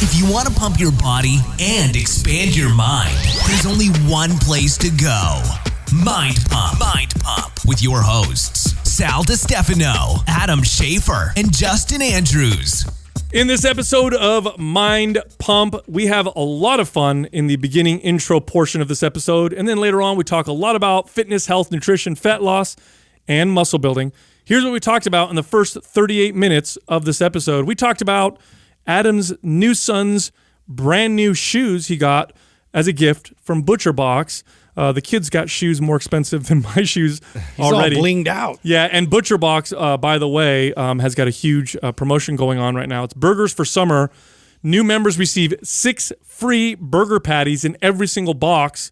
If you want to pump your body and expand your mind, there's only one place to go. Mind Pump. Mind Pump with your hosts, Sal DiStefano, Adam Schafer, and Justin Andrews. In this episode of Mind Pump, we have a lot of fun in the beginning intro portion of this episode, and then later on we talk a lot about fitness, health, nutrition, fat loss, and muscle building. Here's what we talked about in the first 38 minutes of this episode. We talked about Adam's new son's brand new shoes he got as a gift from Butcher Box. The kids got shoes more expensive than my shoes already. He's all blinged out. Yeah, and Butcher Box, by the way, has got a huge promotion going on right now. It's Burgers for Summer. New members receive 6 free burger patties in every single box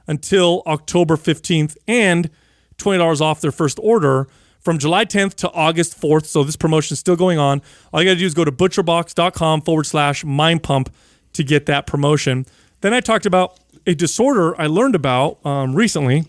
until October 15th and $20 off their first order from July 10th to August 4th. So this promotion is still going on. All you got to do is go to butcherbox.com/mindpump to get that promotion. Then I talked about a disorder I learned about recently,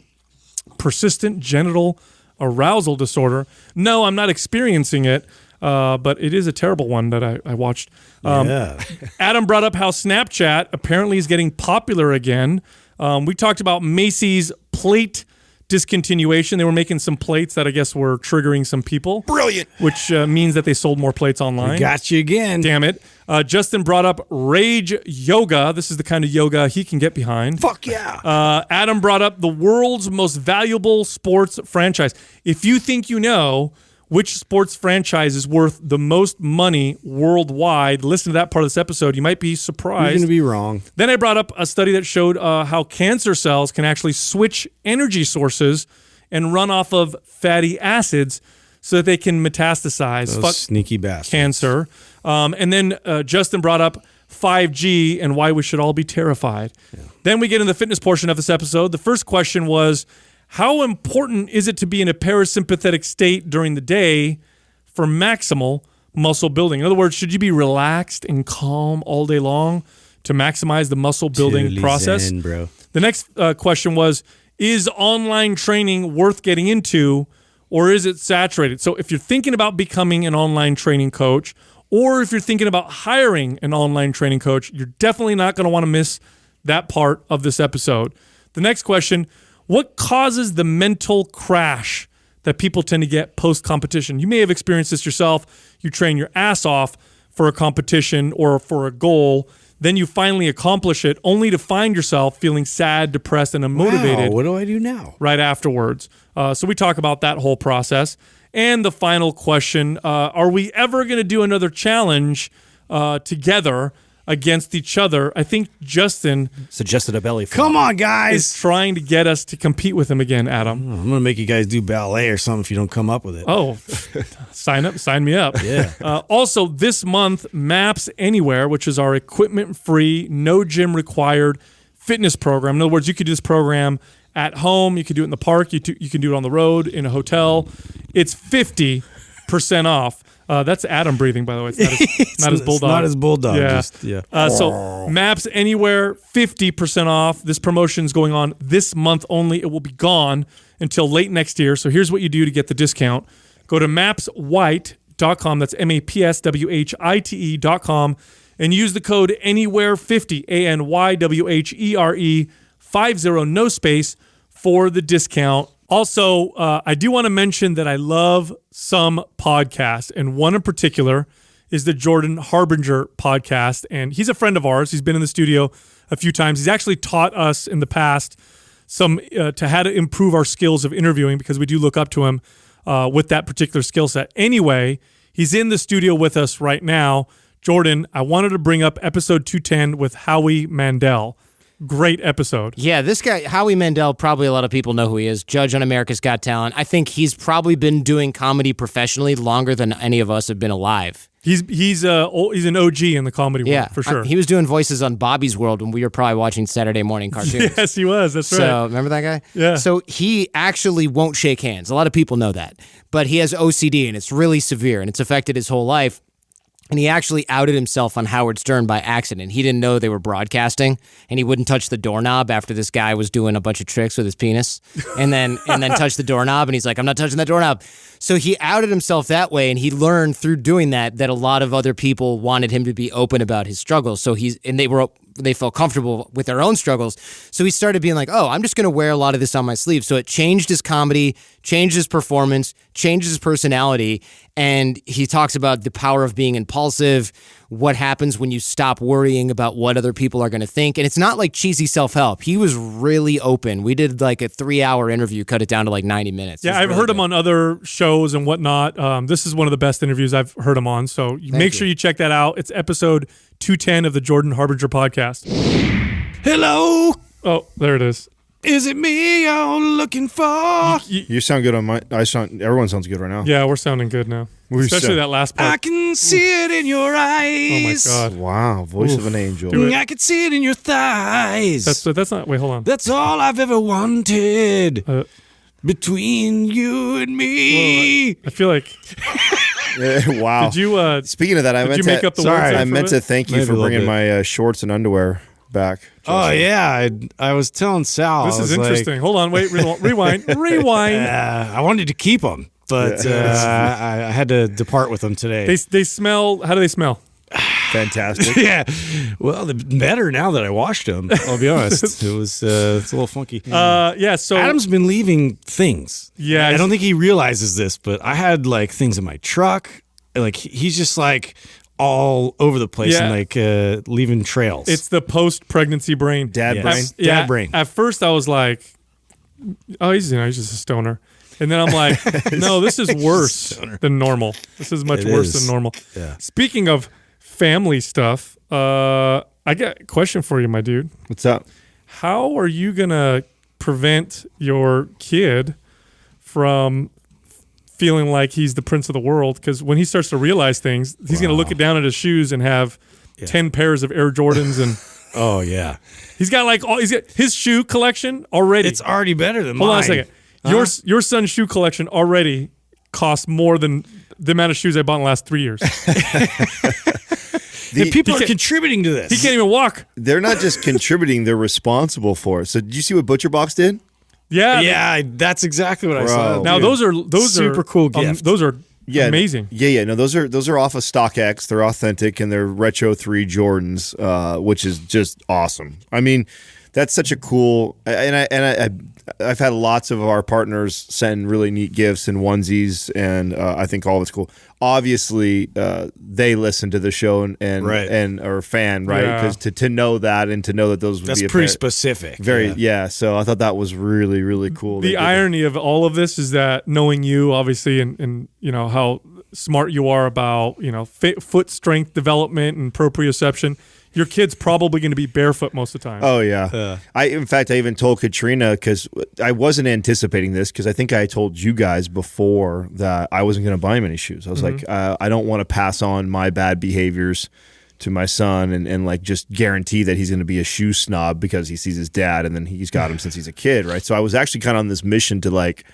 persistent genital arousal disorder. No, I'm not experiencing it, but it is a terrible one that I watched. Adam brought up how Snapchat apparently is getting popular again. We talked about Macy's plate discontinuation. They were making some plates that I guess were triggering some people. Brilliant. Which means that they sold more plates online. We got you again. Damn it. Justin brought up Rage Yoga. This is the kind of yoga he can get behind. Fuck yeah. Adam brought up the world's most valuable sports franchise. If you think you know which sports franchise is worth the most money worldwide, listen to that part of this episode. You might be surprised. You're going to be wrong. Then I brought up a study that showed how cancer cells can actually switch energy sources and run off of fatty acids so that they can metastasize. Those sneaky bastards. Cancer. And then Justin brought up 5G and why we should all be terrified. Yeah. Then we get in the fitness portion of this episode. The first question was, how important is it to be in a parasympathetic state during the day for maximal muscle building? In other words, should you be relaxed and calm all day long to maximize the muscle building process? Zen, bro. The next question was, is online training worth getting into, or is it saturated? So if you're thinking about becoming an online training coach, or if you're thinking about hiring an online training coach, you're definitely not going to want to miss that part of this episode. The next question, what causes the mental crash that people tend to get post-competition? You may have experienced this yourself. You train your ass off for a competition or for a goal. Then you finally accomplish it only to find yourself feeling sad, depressed, and unmotivated. Wow, what do I do now? Right afterwards. So we talk about that whole process. And the final question, are we ever going to do another challenge together against each other? I think Justin suggested a belly flop. Come on, guys. Is trying to get us to compete with him again, Adam. I'm going to make you guys do ballet or something if you don't come up with it. Oh, sign me up. Yeah. Also, this month, Maps Anywhere, which is our equipment-free, no gym required fitness program. In other words, you could do this program at home. You could do it in the park. You can do it on the road, in a hotel. It's 50% off. That's Adam breathing, by the way. It's not his bulldog. It's not his bulldog. Yeah. So Maps Anywhere, 50% off. This promotion's going on this month only. It will be gone until late next year. So here's what you do to get the discount. Go to mapswhite.com. That's MAPSWHITE.com. And use the code ANYWHERE50, ANYWHERE50, no space, for the discount. Also, I do want to mention that I love some podcasts, and one in particular is the Jordan Harbinger podcast, and he's a friend of ours. He's been in the studio a few times. He's actually taught us in the past some to how to improve our skills of interviewing, because we do look up to him with that particular skill set. Anyway, he's in the studio with us right now. Jordan, I wanted to bring up episode 210 with Howie Mandel. Great episode. Yeah, this guy, Howie Mandel, probably a lot of people know who he is. Judge on America's Got Talent. I think he's probably been doing comedy professionally longer than any of us have been alive. He's an OG in the comedy world, for sure. He was doing voices on Bobby's World when we were probably watching Saturday morning cartoons. Yes, he was. That's right. So, remember that guy? Yeah. So, he actually won't shake hands. A lot of people know that. But he has OCD, and it's really severe, and it's affected his whole life. And he actually outed himself on Howard Stern by accident. He didn't know they were broadcasting, and he wouldn't touch the doorknob after this guy was doing a bunch of tricks with his penis, and then touched the doorknob, and he's like, I'm not touching that doorknob. So he outed himself that way, and he learned through doing that a lot of other people wanted him to be open about his struggles. So they felt comfortable with their own struggles. So he started being like, oh, I'm just going to wear a lot of this on my sleeve. So it changed his comedy, changed his performance, changed his personality. And he talks about the power of being impulsive, what happens when you stop worrying about what other people are going to think. And it's not like cheesy self-help. He was really open. We did like a 3-hour interview, cut it down to like 90 minutes. Yeah, I've heard him on other shows and whatnot. This is one of the best interviews I've heard him on. So make sure you check that out. It's episode 210 of the Jordan Harbinger podcast. Hello, Oh, there it is. is it me you're looking for? You sound good on my. Everyone sounds good right now. Yeah, we're sounding good now. We Especially sound- that last I part. can see it in your Oh my eyes. God. Wow, voice of an angel. Do it. I can see it in your thighs. That's not. Wait, hold on. That's all I've ever wanted Uh, between you and me. I feel like. Wow. Did you? Speaking of that, I Did meant you to. make up the sorry, words? there I for meant a to bit? thank you Maybe for a little bringing bit. my shorts and underwear back. Oh yeah, I was telling Sal. This I is was like, interesting. Hold on. Wait. Rewind. Rewind. I wanted to keep them, but I had to depart with them today. They smell. How do they smell? Fantastic. Yeah, well, they're better now that I washed them. I'll be honest. It's a little funky. Yeah. So Adam's been leaving things. Yeah, I don't think he realizes this, but I had like things in my truck. Like he's just like all over the place Yeah. and like leaving trails. it's the post-pregnancy brain. Dad Yes. brain. Dad brain. At first, I was like, "Oh, he's just a stoner," and then I'm like, "No, this is worse than normal. This is much It worse is. than normal." Yeah. Speaking of family stuff, I got a question for you, my dude. What's up? How are you gonna prevent your kid from feeling like he's the prince of the world? Because when he starts to realize things, he's gonna look it down at his shoes and have 10 pairs of Air Jordans, and oh yeah, he's got his shoe collection already. it's already better than Hold mine. on a second. Your son's shoe collection already costs more than the amount of shoes I bought in the last 3 years. And people he are can't- contributing to this. He can't even walk. They're not just contributing; they're responsible for it. So, did you see what Butcher Box did? Yeah. Yeah, that's exactly what I saw. Bro. Now dude. those are super cool gift. Those are Yeah, amazing. Yeah. No, those are off of StockX. They're authentic and they're Retro 3 Jordans, which is just awesome. I mean, that's such a cool. I've had lots of our partners send really neat gifts and onesies, and I think all of it's cool. Obviously, they listen to the show and Right. and are a fan, right? Yeah. Because to know that and to know that those would That's be a pretty pair- specific. Very So I thought that was really really cool. They The did that. irony of all of this is that knowing you, obviously, and you know how smart you are about foot strength development and proprioception, your kid's probably going to be barefoot most of the time. Oh yeah. In fact, I even told Katrina because I wasn't anticipating this because I think I told you guys before that I wasn't going to buy him any shoes. I was like, I don't want to pass on my bad behaviors to my son and like just guarantee that he's going to be a shoe snob because he sees his dad and then he's got him since he's a kid, right? So I was actually kind of on this mission to like,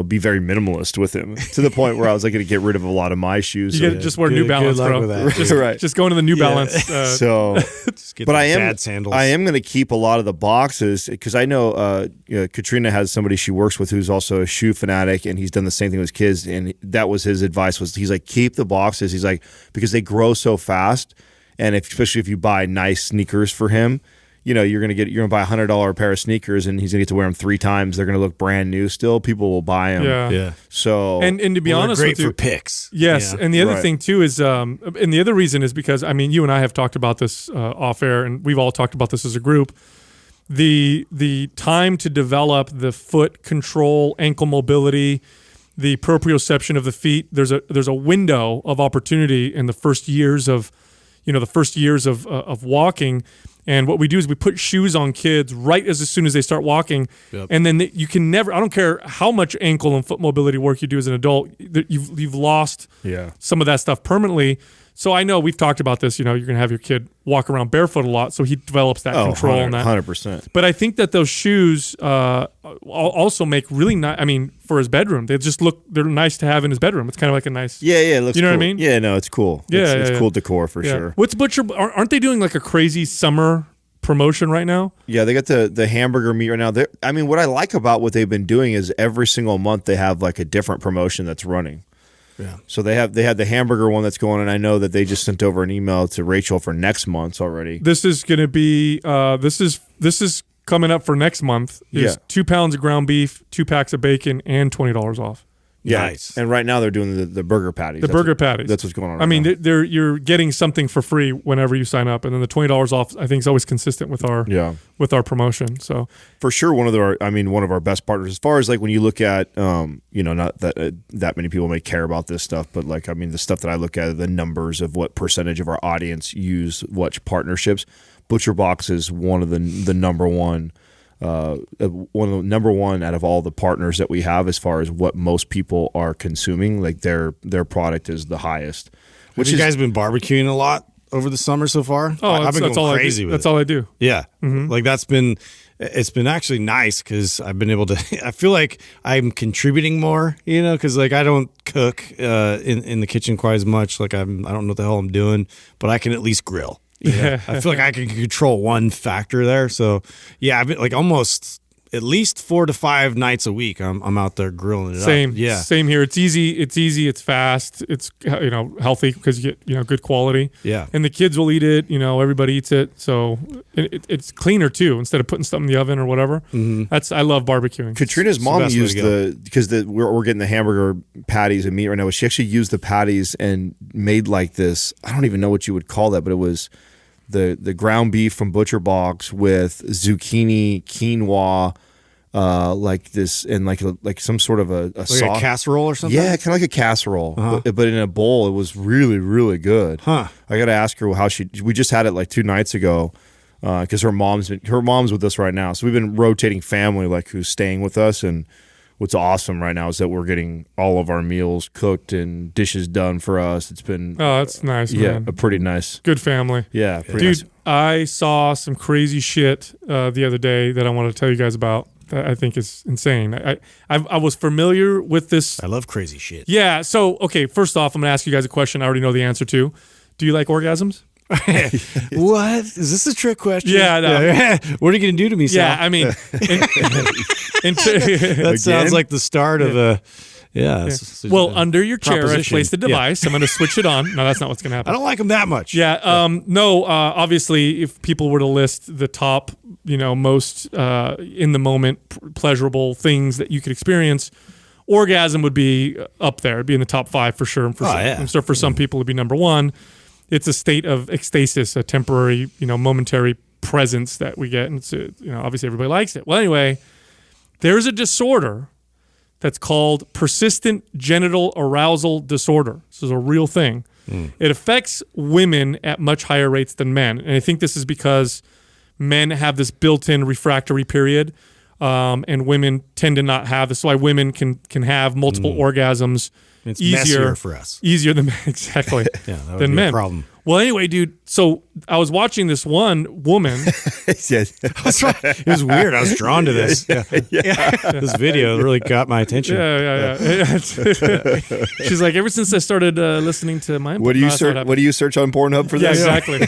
be very minimalist with him to the point where I was like going to get rid of a lot of my shoes. You got to just wear New Good Balance, luck bro. with that. Just, Right. just go into the New Balance. So, Just get but the I am dad sandals. I am going to keep a lot of the boxes because I know Katrina has somebody she works with who's also a shoe fanatic, and he's done the same thing with his kids. And that was his advice: he's like, keep the boxes. He's like, because they grow so fast, and especially if you buy nice sneakers for him. You're gonna buy $100 pair of sneakers, and he's gonna get to wear them 3 times. They're gonna look brand new. Still, people will buy them. Yeah. Yeah. So And to be Well, they're honest great with you, for picks. yes. Yeah. And the other Right. thing too is, and the other reason is because you and I have talked about this off air, and we've all talked about this as a group. The time to develop the foot control, ankle mobility, the proprioception of the feet. There's a window of opportunity in the first years of walking. And what we do is we put shoes on kids right as soon as they start walking. Yep. And then you can never, I don't care how much ankle and foot mobility work you do as an adult, you've lost Yeah. some of that stuff permanently. So I know we've talked about this. You're going to have your kid walk around barefoot a lot, so he develops that control and that. 100%. But I think that those shoes also make really nice. I mean, for his bedroom, they're nice to have in his bedroom. It's kind of like a nice. Yeah, it looks. You know cool. what I mean? Yeah, no, it's cool. Yeah, it's cool decor for sure. What's Butcher? Aren't they doing like a crazy summer promotion right now? Yeah, they got the hamburger meat right now. I mean, what I like about what they've been doing is every single month they have like a different promotion that's running. Yeah. So they had the hamburger one that's going, and I know that they just sent over an email to Rachel for next month's already. This is going to be this is coming up for next month. Is 2 pounds of ground beef, 2 packs of bacon, and $20 off. Yeah, Nice. and right now they're doing the burger patties. Patties. That's what's going on. I mean, you're getting something for free whenever you sign up, and then the $20 off I think is always consistent with our promotion. So for sure, one of our best partners. As far as like when you look at, not that many people may care about this stuff, but like I mean, the stuff that I look at, the numbers of what percentage of our audience use what partnerships. ButcherBox is one of the number one. One of the number one out of all the partners that we have as far as what most people are consuming, like their product is the highest. Have you guys been barbecuing a lot over the summer so far? Oh, I've been going crazy with it. That's all I do. Yeah. Like it's been actually nice because I've been able to, I feel like I'm contributing more, because like I don't cook in the kitchen quite as much. Like I don't know what the hell I'm doing, but I can at least grill. Yeah, I feel like I can control one factor there. So, yeah, I've been like almost at least 4 to 5 nights a week. I'm out there grilling it up. Same here. It's easy. It's fast. It's healthy because you get good quality. Yeah, and the kids will eat it. Everybody eats it, so it's cleaner too. Instead of putting something in the oven or whatever. I love barbecuing. Katrina's mom used because we're getting the hamburger patties and meat right now. She actually used the patties and made like this. I don't even know what you would call that, but it was. The ground beef from ButcherBox with zucchini, quinoa, like this, and like some sort of a sauce. Like a casserole or something? Yeah, kind of like a casserole, but in a bowl. It was really, really good. Huh. I got to ask her how we just had it like 2 nights ago because her mom's with us right now. So we've been rotating family like who's staying with us, and what's awesome right now is that we're getting all of our meals cooked and dishes done for us. It's been that's nice, man. A pretty nice, good family. Yeah, dude. Nice. I saw some crazy shit the other day that I want to tell you guys about. That I think is insane. I was familiar with this. I love crazy shit. Yeah. So okay, first off, I'm gonna ask you guys a question I already know the answer to. Do you like orgasms? What? Is this a trick question? Yeah. No. What are you going to do to me, Sal? Yeah, I mean, that sounds like the start of a. Yeah. Well, under your chair, I've placed the device. I'm going to switch it on. No, that's not what's going to happen. I don't like them that much. Yeah. No. Obviously, if people were to list the top, most in the moment pleasurable things that you could experience, orgasm would be up there. It'd be in the top 5 for sure. And so for some people, it'd be number 1. It's a state of ecstasis, a temporary, momentary presence that we get, and it's obviously everybody likes it. Well, anyway, there's a disorder that's called persistent genital arousal disorder. This is a real thing. It affects women at much higher rates than men, and I think this is because men have this built-in refractory period, and women tend to not have this. That's why women can have multiple orgasms. It's easier for us. Easier than men, exactly. Yeah, that would than be men. a problem. Well, anyway, dude. So I was watching this one woman. That's right. It was weird. I was drawn to this. This video really got my attention. Yeah. She's like, ever since I started listening to my. What do you search? What do you search on Pornhub for this? Yeah, exactly.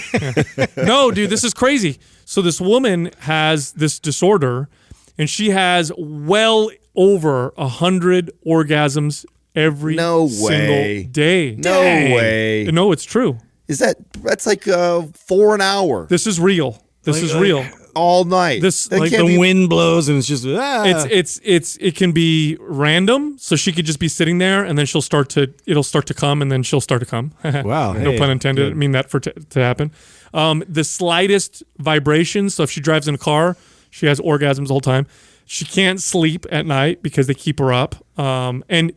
Yeah. No, dude, this is crazy. So this woman has this disorder, and she has well over 100 orgasms every single day. No way. No, it's true. That's like 4 an hour. This is real. This is real. All night. This like the wind blows and it's just it can be random. So she could just be sitting there and then it'll start to come and then she'll start to come. Wow. No pun intended. I mean that to happen. The slightest vibration. So if she drives in a car, she has orgasms the whole time. She can't sleep at night because they keep her up. And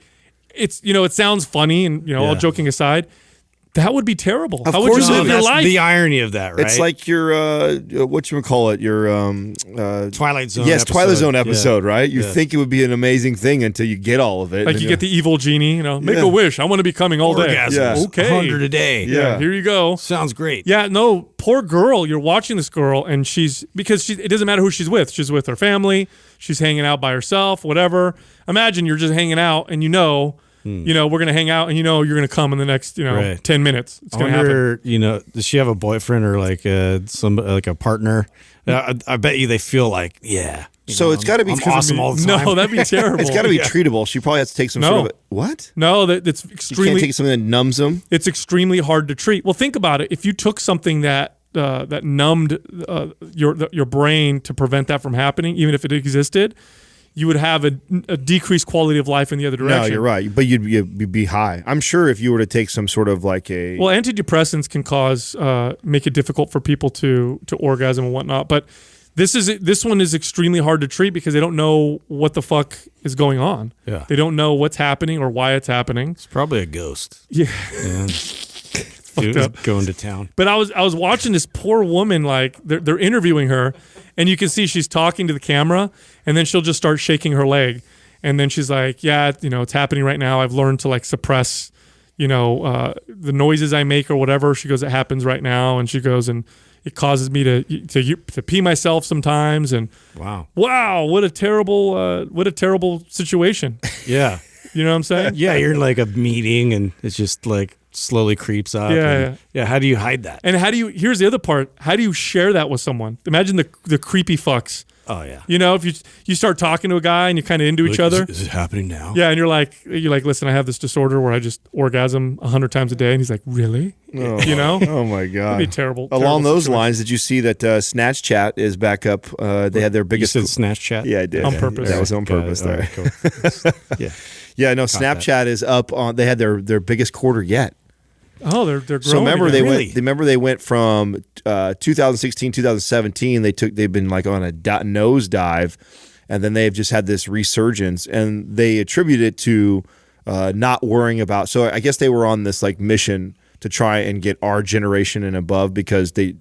it's it sounds funny and all joking aside, That would be terrible. Of How would you course it live is. your That's life? the irony of that, right? It's like your whatchamacallit, your Twilight Zone. yes, episode. Twilight Zone Yeah. episode, right? You Yeah. think it would be an amazing thing until you get all of it. Like and you then get the evil genie, make Yeah. a wish. I want to be coming all day. Orgasms. Yeah. Okay. 100 a day. Yeah. Here you go. Sounds great. Yeah, no, poor girl. You're watching this girl, and it doesn't matter who she's with. She's with her family. She's hanging out by herself, whatever. Imagine you're just hanging out, and we're gonna hang out, and you're gonna come in the next, Right. 10 minutes. It's I gonna happen. wonder, does she have a boyfriend or like like a partner? I bet you they feel like, So it's got to be I'm awesome all the time. No, that'd be terrible. It's got to be treatable. She probably has to take some No. sort of what? No, that's You can't extremely. take something that numbs them. It's extremely hard to treat. Well, think about it. If you took something that numbed your brain to prevent that from happening, even if it existed, you would have a decreased quality of life in the other direction. No, you're right. But you'd be high. I'm sure if you were to take some sort of like a Well, antidepressants can make it difficult for people to orgasm and whatnot. But this one is extremely hard to treat because they don't know what the fuck is going on. Yeah. They don't know what's happening or why it's happening. It's probably a ghost. Yeah. Dude, up. going to town. But I was watching this poor woman, like they're interviewing her, and you can see she's talking to the camera, and then she'll just start shaking her leg, and then she's like, "Yeah, it's happening right now. I've learned to like suppress, the noises I make or whatever." She goes, "It happens right now," and she goes, "And it causes me to pee myself sometimes." And Wow. what a terrible situation. Yeah. You know what I'm saying? Yeah, you're in like a meeting and it's just like slowly creeps up. Yeah, yeah. How do you hide that? And here's the other part. How do you share that with someone? Imagine the creepy fucks. Oh, yeah. If you start talking to a guy and you're kind of into each other. Is it happening now? Yeah, and you're like, listen, I have this disorder where I just orgasm 100 times a day. And he's like, really? Oh my god. That'd be terrible. Along those situation. lines, did you see that Snatch Chat is back up? They had their You biggest said Snatch Chat? Yeah, I did. On purpose. That was on Got it. purpose All there. right, cool. Yeah. Yeah, no, Snapchat is up on. They had their biggest quarter yet. Oh, they're growing. So remember again. they went from 2016, 2017. They've been like on a nosedive, and then they've just had this resurgence, and they attribute it to not worrying about. So I guess they were on this like mission to try and get our generation and above because they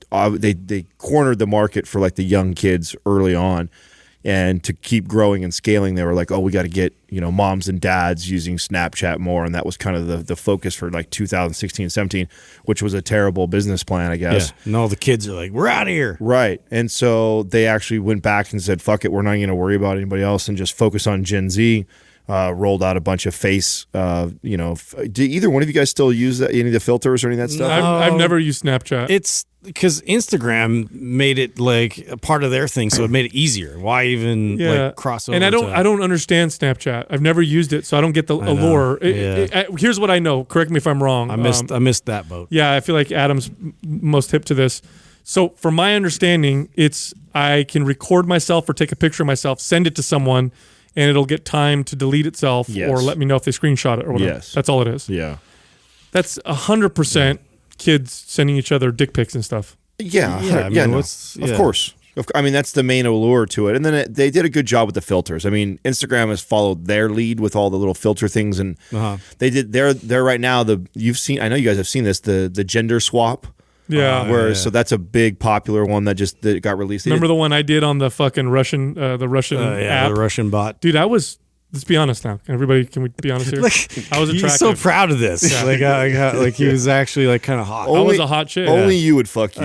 cornered the market for like the young kids early on. And to keep growing and scaling, they were like, "Oh, we got to get moms and dads using Snapchat more," and that was kind of the focus for like 2016 and 17, which was a terrible business plan, I guess. Yeah. And all the kids are like, we're out of here. Right, and so they actually went back and said, "Fuck it, we're not going to worry about anybody else and just focus on Gen Z." Rolled out a bunch of face. Do either one of you guys still use any of the filters or any of that stuff? I've never used Snapchat. It's because Instagram made it like a part of their thing, so it made it easier. Why even like cross over? And I don't understand Snapchat. I've never used it, so I don't get the allure. Here's what I know. Correct me if I'm wrong. I missed that boat. Yeah, I feel like Adam's most hip to this. So from my understanding, I can record myself or take a picture of myself, send it to someone, and it'll get time to delete itself or let me know if they screenshot it or whatever. Yes. That's all it is. Yeah. That's 100% kids sending each other dick pics and stuff. Yeah. I mean, Of course. I mean, that's the main allure to it. And then they did a good job with the filters. I mean, Instagram has followed their lead with all the little filter things, and they did. They're right now. I know you guys have seen this. The gender swap. Yeah. So that's a big popular one that got released. Remember the one I did on the fucking Russian app? The Russian bot. Dude, let's be honest now. Can we be honest here? I was attractive. He's so proud of this. Yeah. Like he was actually like kind of hot. I was a hot chick. Only you would fuck you.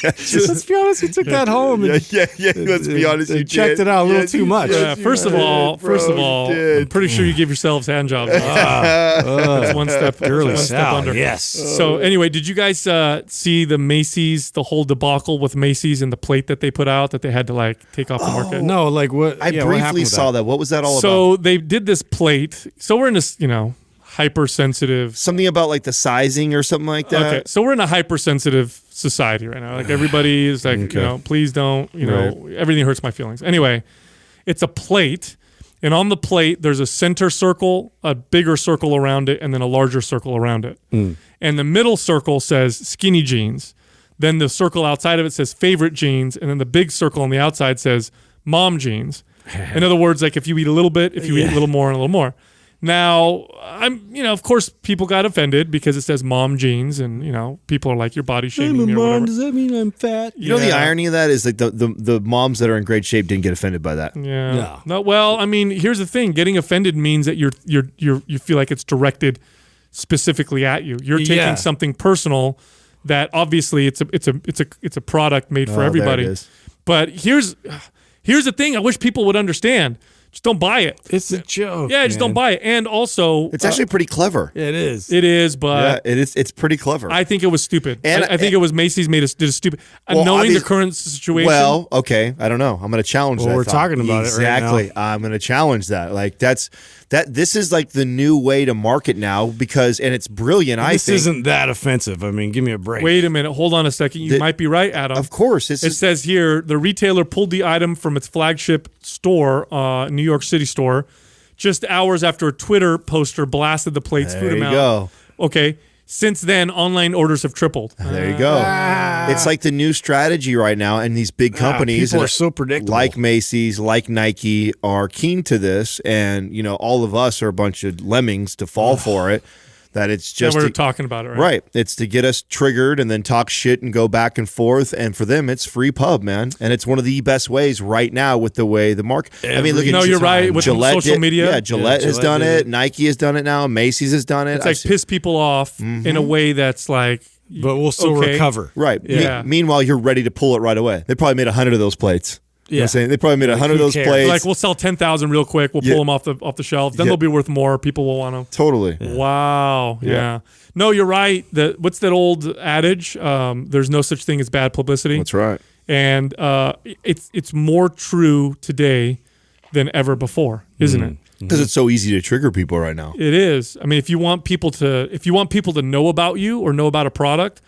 Let's be honest, he took that home. And, yeah. Let's be honest, you checked it out a little too much. Yeah, first of all, I'm pretty sure you give yourselves hand jobs. That's one step. Early one step Sal, under. yes. So anyway, did you guys see the Macy's, the whole debacle with Macy's and the plate that they put out that they had to like take off the market? No, like what? I briefly saw that. What was that all about? So they did this plate. So we're in this, hypersensitive. Something about like the sizing or something like that. Okay, so we're in a hypersensitive society right now. Like everybody is like, please don't, everything hurts my feelings. Anyway, it's a plate, and on the plate there's a center circle, a bigger circle around it, and then a larger circle around it. And the middle circle says skinny jeans. Then the circle outside of it says favorite jeans, and then the big circle on the outside says mom jeans. In other words, like if you eat a little bit, if you eat a little more and a little more. Now, of course, people got offended because it says mom jeans, and people are like, you're body shaming me or whatever. Does that mean I'm fat? You know, the irony of that is like the moms that are in great shape didn't get offended by that. Yeah. No. Well, I mean, here's the thing: getting offended means that you feel like it's directed specifically at you. You're taking something personal that obviously it's a product made for everybody. There it is. But here's the thing: I wish people would understand. Just don't buy it. It's a joke. Yeah, just don't buy it. And also, It's actually pretty clever. It is. it is, but Yeah, it is. It's pretty clever. I think it was stupid. And- I think it was Macy's did a stupid. Well, Knowing the obvious- current situation. Well, okay, I don't know. I'm going to challenge Well, that. we're thought. talking about it right now. exactly. I'm going to challenge that. Like this is like the new way to market now because, and it's brilliant. I This think. isn't that offensive. I mean, give me a break. wait a minute. Hold on a second. You might be right, Adam. Of course, this It is says here the retailer pulled the item from its flagship store, New York City store, just hours after a Twitter poster blasted the plate's food There you amount. go. Okay. Since then, online orders have tripled. There you go. It's like the new strategy right now, and these big companies people are so predictable. like Macy's, like Nike, are keen to this, and all of us are a bunch of lemmings to fall for it. That it's just We're to- talking about it, right? Right. It's to get us triggered and then talk shit and go back and forth. And for them, it's free pub, man. And it's one of the best ways right now with the way the market. I mean, look at No, you're right. With Gillette social media. Yeah, Gillette has Gillette done did it. it. Nike has done it now. Macy's has done it. It's like piss people off in a way that's like. But we'll still okay. recover. Right. Yeah. Meanwhile, you're ready to pull it right away. They probably made 100 of those plates. You know what I'm Yeah. saying? They probably made 100 of who those cares? plates. Like we'll sell 10,000 real quick. We'll pull Yeah. them off the shelves. Then Yeah. they'll be worth more. People will want them. Totally. Wow. Yeah. No, you're right. What's that old adage? There's no such thing as bad publicity. That's right. And it's more true today than ever before, isn't it? Because it's so easy to trigger people right now. It is. I mean, if you want people to know about you or know about a product,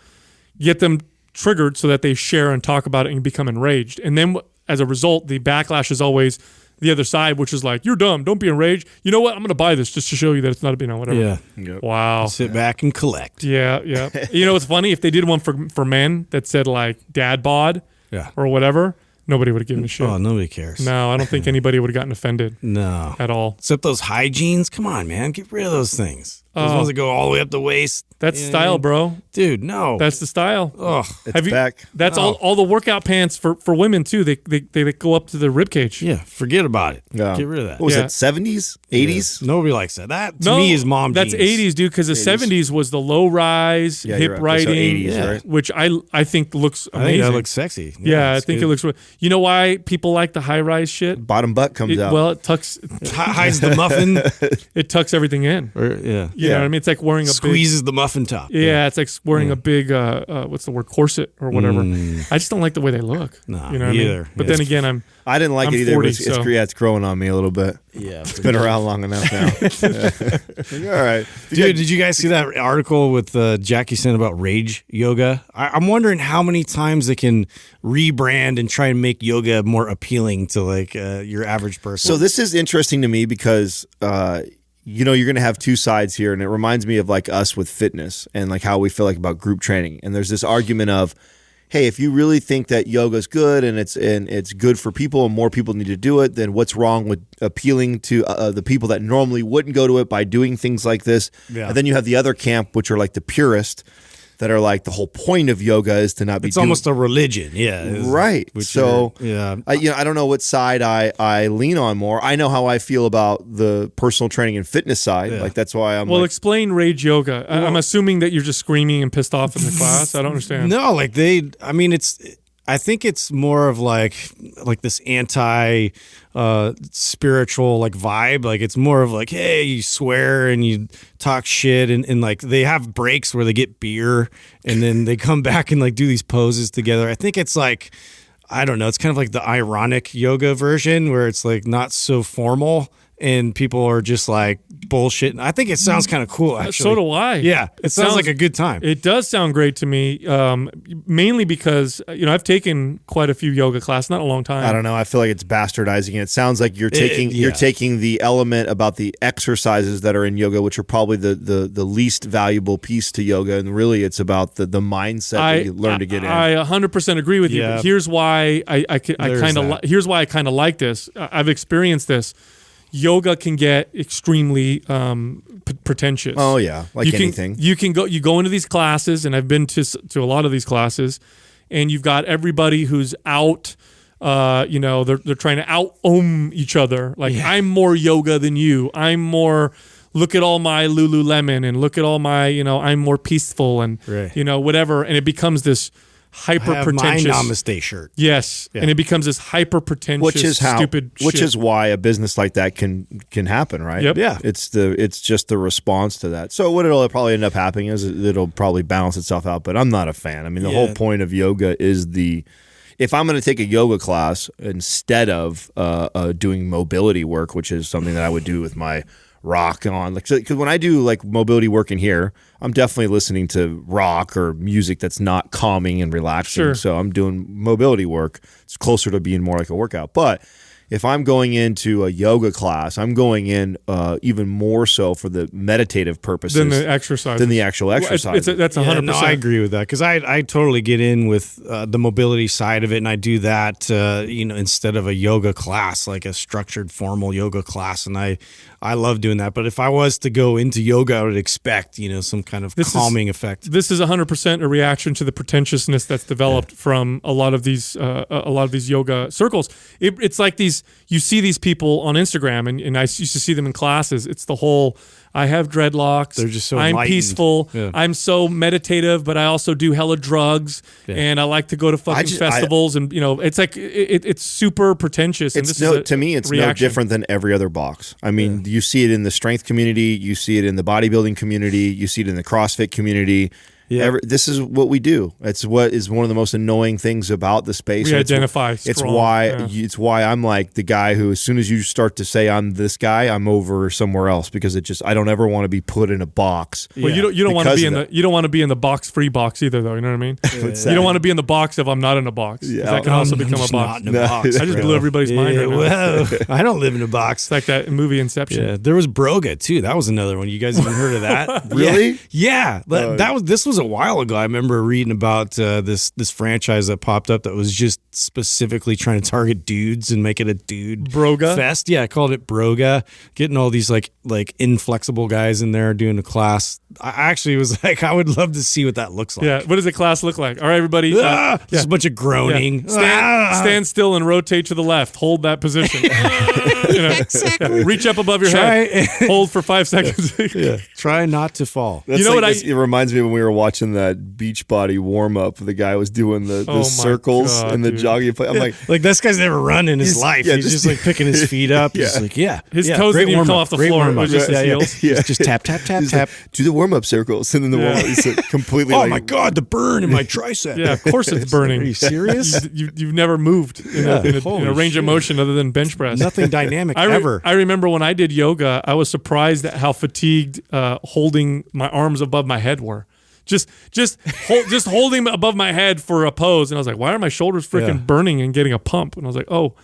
get them triggered so that they share and talk about it and become enraged. And then as a result, the backlash is always the other side, which is like, you're dumb. Don't be enraged. You know what? I'm going to buy this just to show you that it's not a, whatever. Yeah. Yep. Wow. Sit back and collect. Yeah. Yeah. What's funny? If they did one for men that said like dad bod Yeah. or whatever, nobody would have given a shit. Oh, nobody cares. No, I don't think anybody would have gotten offended No. at all. Except those hygienes. Come on, man. Get rid of those things. Those Oh. ones that go all the way up the waist. That's You know what I style, mean? bro. Dude, no. That's the style. Ugh. It's back. That's all the workout pants for women too. They go up to the rib cage. Yeah, forget about it. Yeah. Get rid of that. What was Yeah. it, 70s? 80s? Nobody likes that. That, to me, is mom That's jeans. 80s, dude. Because the 70s was the low rise, Yeah, hip you're right. So riding, 80s, Yeah. right? which I think looks I amazing. think that looks sexy. yeah, I it's think good. it looks. You know why people like the high rise shit? Bottom butt comes out. Well, it tucks Hides the muffin. it tucks everything in. Or, yeah. You know what I mean? It's like wearing a Squeezes the muffin top. big. Yeah, it's like wearing a big what's the word, corset or whatever. I just don't like the way they look. Nah, you know what me I mean? either. But Yeah, then it's- again, I didn't like I'm it either. 40, but so- it's growing on me a little bit. Yeah. It's been around long enough now. All right. Dude, did you guys see that article with Jackie sent about rage yoga? I'm wondering how many times they can rebrand and try and make yoga more appealing to like your average person. So this is interesting to me because you're going to have two sides here, and it reminds me of like us with fitness and like how we feel like about group training. And there's this argument of, hey, if you really think that yoga is good and it's good for people and more people need to do it, then what's wrong with appealing to the people that normally wouldn't go to it by doing things like this? Yeah. And then you have the other camp, which are like the purist, that are like the whole point of yoga is to not be. it's almost a religion. Yeah. Right. So yeah. I don't know what side I lean on more. I know how I feel about the personal training and fitness side. Yeah. Like that's why I'm well, like, explain rage yoga. I'm assuming that you're just screaming and pissed off in the class. I don't understand. No, like I think it's more of like this anti spiritual like vibe. Like it's more of like, hey, you swear and you talk shit and like they have breaks where they get beer and then they come back and like do these poses together. I think it's like, I don't know, it's kind of like the ironic yoga version where it's like not so formal and people are just like bullshit. I think it sounds kind of cool actually. So do I. Yeah, it sounds like a good time. It does sound great to me, mainly because I've taken quite a few yoga classes, not a long time. I don't know. I feel like it's bastardizing it. It sounds like you're taking yeah. you're taking the element about the exercises that are in yoga, which are probably the least valuable piece to yoga, and really it's about the mindset that you learn to get in. I 100% agree with you. Yeah. But here's why I There's kind of that. here's why I kind of like this. I've experienced this. yoga can get extremely pretentious. Oh yeah, like anything. You go into these classes, and I've been to a lot of these classes, and you've got everybody who's out. They're trying to out-ohm each other. Like, I'm more yoga than you. I'm more. Look at all my Lululemon, and look at all my. I'm more peaceful, and whatever. And it becomes this hyper pretentious. I have my Namaste shirt. Yes, and it becomes this hyper pretentious, stupid. Which is why a business like that can happen, right? Yep. Yeah. It's just the response to that. So what it'll probably end up happening is it'll probably balance itself out. But I'm not a fan. I mean, the whole point of yoga is if I'm going to take a yoga class instead of doing mobility work, which is something that I would do with my rock on, because when I do like mobility work in here, I'm definitely listening to rock or music that's not calming and relaxing. Sure. So I'm doing mobility work. It's closer to being more like a workout. But if I'm going into a yoga class, I'm going in even more so for the meditative purposes than the exercise. Than the actual exercise. That's 100%. No, I agree with that because I totally get in with the mobility side of it, and I do that instead of a yoga class, like a structured formal yoga class, and I love doing that. But if I was to go into yoga, I would expect some kind of calming effect. This is 100% a reaction to the pretentiousness that's developed from a lot of these yoga circles. It's like you see these people on Instagram, and I used to see them in classes. It's the whole, I have dreadlocks. They're just so I'm enlightened. Peaceful. Yeah. I'm so meditative, but I also do hella drugs, and I like to go to fucking festivals. And it's like it's super pretentious. To me, it's no different than every other box. I mean, you see it in the strength community, you see it in the bodybuilding community, you see it in the CrossFit community. Yeah. This is what we do. It's what is one of the most annoying things about the space. We identify strong. It's why I'm like the guy who, as soon as you start to say I'm this guy, I'm over somewhere else, because I don't ever want to be put in a box. Well, you don't want to be in the box free box either, though. You know what I mean? You don't want to be in the box of I'm not in a box. Yeah. That can also become a box. Not in a box. I just blew everybody's mind right now. Well, I don't live in a box. It's like that movie Inception. Yeah, there was Broga too. That was another one. You guys even heard of that? Really? Yeah. This was a while ago. I remember reading about this franchise that popped up that was just specifically trying to target dudes and make it a dude Broga fest. Yeah, I called it Broga. Getting all these like inflexible guys in there doing a class. I actually was like, I would love to see what that looks like. Yeah, what does a class look like? All right, everybody. Just a bunch of groaning. Yeah. Stand still and rotate to the left. Hold that position. Reach up above your head. Hold for 5 seconds. Try not to fall. It reminds me when we were watching that Beachbody warm up. The guy was doing the circles and the jogging. I'm like this guy's never run in his life. He's just like picking his feet up. He's like, his toes didn't even come off the floor. It was just his heels. Just tap, tap, tap, tap. Do the warm up circles, and then the warm up is completely. Oh my god, the burn in my tricep. Yeah, of course it's burning. Are you serious? You've never moved in a range of motion other than bench press. Nothing dynamic ever. I remember when I did yoga, I was surprised at how fatigued holding my arms above my head were. Just holding above my head for a pose, and I was like, why are my shoulders freaking burning and getting a pump? And I was like, oh,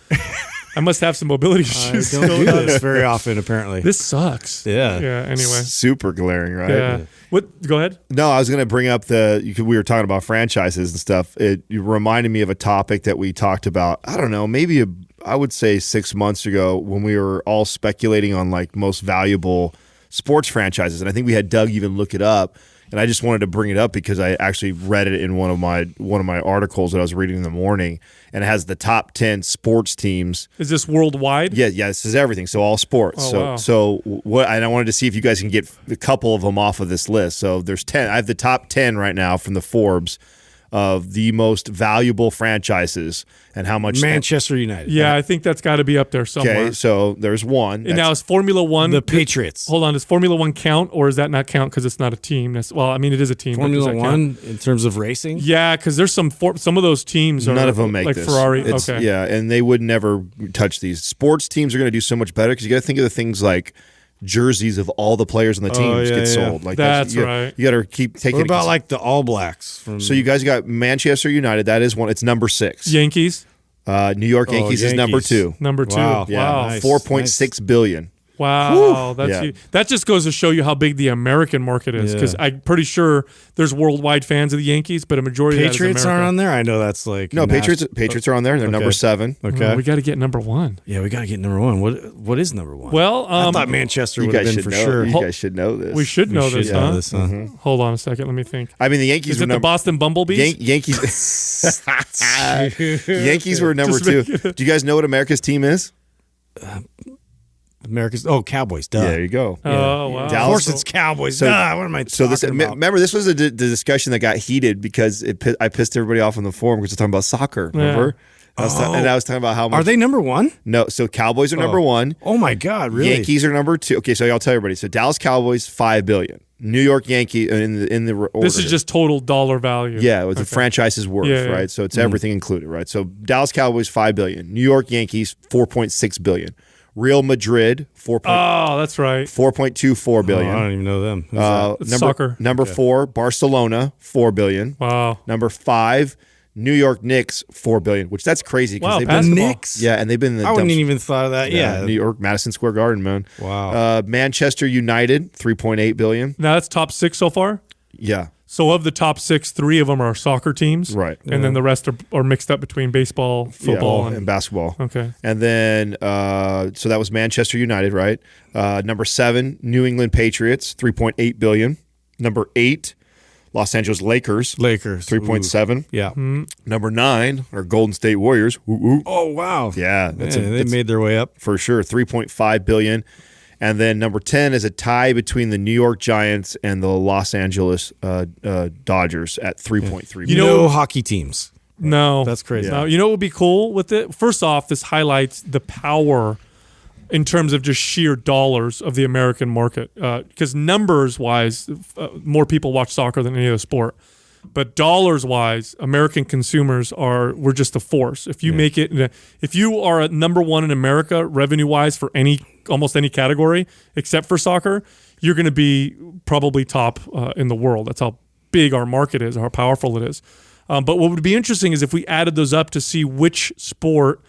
I must have some mobility issues. I don't do this very often, apparently. This sucks. Yeah. Anyway, super glaring, right? Yeah. What? Go ahead. No, I was going to bring up we were talking about franchises and stuff. You reminded me of a topic that we talked about. I don't know, maybe I would say 6 months ago when we were all speculating on like most valuable sports franchises, and I think we had Doug even look it up. And I just wanted to bring it up because I actually read it in one of my articles that I was reading in the morning, and it has the top 10 sports teams. Is this worldwide? Yeah, this is everything. So all sports. So what? And I wanted to see if you guys can get a couple of them off of this list. So there's 10. I have the top 10 right now from the Forbes of the most valuable franchises and how much Manchester United. Yeah, I think that's got to be up there somewhere. Okay, so there's one. And now is Formula One the Patriots? Hold on, does Formula One count, or does that not count because it's not a team? Well, I mean, it is a team. Formula One in terms of racing. Yeah, because there's some of those teams. None of them make like this. Ferrari. Okay. Yeah, and they would never touch these. Sports teams are going to do so much better because you got to think of the things like jerseys of all the players on the teams get sold. Like that's right. You got to keep taking. What about like the All Blacks? So you guys got Manchester United. That is one. It's number 6. Yankees. New York Yankees is number 2. Number 2. Wow. Yeah. Nice. 4.6 billion. Wow, that's Yeah. huge. That just goes to show you how big the American market is. Because Yeah. I'm pretty sure there's worldwide fans of the Yankees, but a majority Patriots of that is aren't America. on there. I know that's like No, Patriots are on there. They're number 7. Okay. Well, we got to get number 1. Yeah, we got to get number 1. What is number 1? Well, I thought Manchester You would have guys been should for know. sure. You guys should know this. we should know this, should huh? know this, huh? Hold on a second. Let me think. I mean, the Yankees Is were it the Boston Bumblebees? Yankees. Yankees were number 2. Do you guys know what America's team is? America's Cowboys. Duh. Yeah, there you go. Oh, wow. Of Dallas- course, it's Cowboys. So- Duh, what am I So talking about? remember, this was the discussion that got heated because I pissed everybody off on the forum because we're talking about soccer. Remember? And I was talking about how much. Are they number 1? No, so Cowboys are number 1. Oh my God, really? Yankees are number 2. Okay, so I'll tell everybody. So Dallas Cowboys, $5 billion. New York Yankee in the order. This is just total dollar value. Yeah, it was the franchise's worth, Yeah, yeah. right? So it's everything included, right? So Dallas Cowboys, $5 billion. New York Yankees, $4.6 billion. Real Madrid, Oh, that's right. $4.24 billion. Oh, I don't even know them. Who's that? It's soccer. Number 4, Barcelona, $4 billion. Wow. Number 5, New York Knicks, $4 billion, which that's crazy. Wow, they've basketball. been, Knicks? yeah, and they've been in the I wouldn't dumps. even thought of that. Yeah. New York, Madison Square Garden, man. Wow. Manchester United, $3.8 billion. Now that's top 6 so far. Yeah, So of the top 6, 3 of them are soccer teams. right. And then the rest are mixed up between baseball, football, and basketball. Okay. And then, so that was Manchester United, right? Number 7, New England Patriots, $3.8 billion. Number 8, Los Angeles Lakers, Lakers. 3.7. Ooh. Yeah. Number 9 are Golden State Warriors. Ooh, ooh. Oh wow. Yeah, They made their way up. for sure, $3.5 billion. And then number 10 is a tie between the New York Giants and the Los Angeles Dodgers at 3.3 billion. No hockey teams. No. That's crazy. No, you know what would be cool with it? First off, this highlights the power in terms of just sheer dollars of the American market. Because numbers-wise, more people watch soccer than any other sport. But dollars-wise, American consumers we're just a force. If you make it, if you are at number 1 in America revenue-wise for almost any category except for soccer, you're going to be probably top in the world. That's how big our market is, how powerful it is. But what would be interesting is if we added those up to see which sport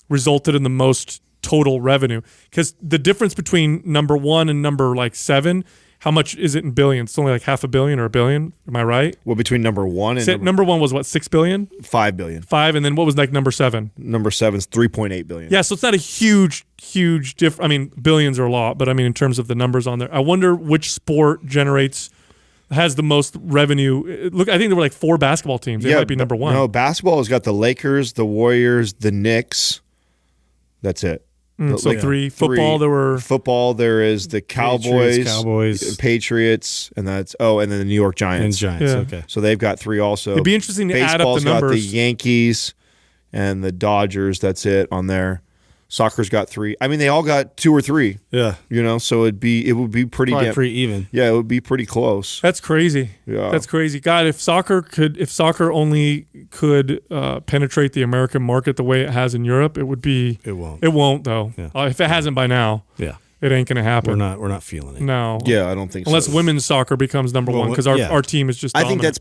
resulted in the most total revenue. Because the difference between number 1 and number 7, how much is it in billions? It's only like $500 million or $1 billion. Am I right? Well, between number 1 and Number 1 was what, $6 billion? $5 billion. 5, and then what was number 7? Number 7 is $3.8 billion. Yeah, so it's not a huge difference. I mean, billions are a lot, but I mean in terms of the numbers on there. I wonder which sport has the most revenue. Look, I think there were 4 basketball teams. They might be number 1. No, basketball has got the Lakers, the Warriors, the Knicks. That's it. So 3. Football, there were... Football, there is the Cowboys, Patriots, and then the New York Giants. And Giants. Yeah. Okay. So they've got 3 also. It'd be interesting to add up the Baseball's got the numbers. Yankees and the Dodgers. That's it on there. Soccer's got 3. I mean, they all got 2 or 3. Yeah. So it would be pretty Probably damn. pretty even. Yeah, it would be pretty close. That's crazy. Yeah. That's crazy. God, if soccer only could penetrate the American market the way it has in Europe, it would be. It won't. It won't though. Yeah. If it hasn't by now, Yeah. it ain't gonna happen. We're not feeling it. No. Yeah, I don't think Unless so. women's soccer becomes number Well, 1 because yeah. our team is just. I think dominant. that's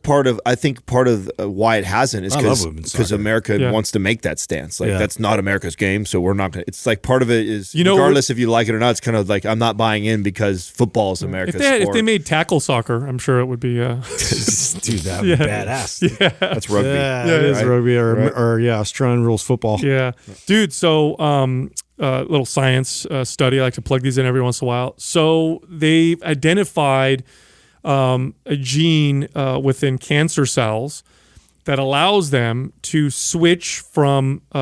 part of why it hasn't is I love women's because soccer. America Yeah. wants to make that stance. Like Yeah. that's not America's game, so we're not going to. It's like part of it is You know, regardless if you like it or not. It's kind of like I'm not buying in because football is America's if sport. they made tackle soccer, I'm sure it would be. Dude, that would be badass. Yeah, that's rugby. it is right? rugby Right. or Australian rules football. Yeah, dude. So, little science study. I like to plug these in every once in a while. So they've identified a gene within cancer cells that allows them to switch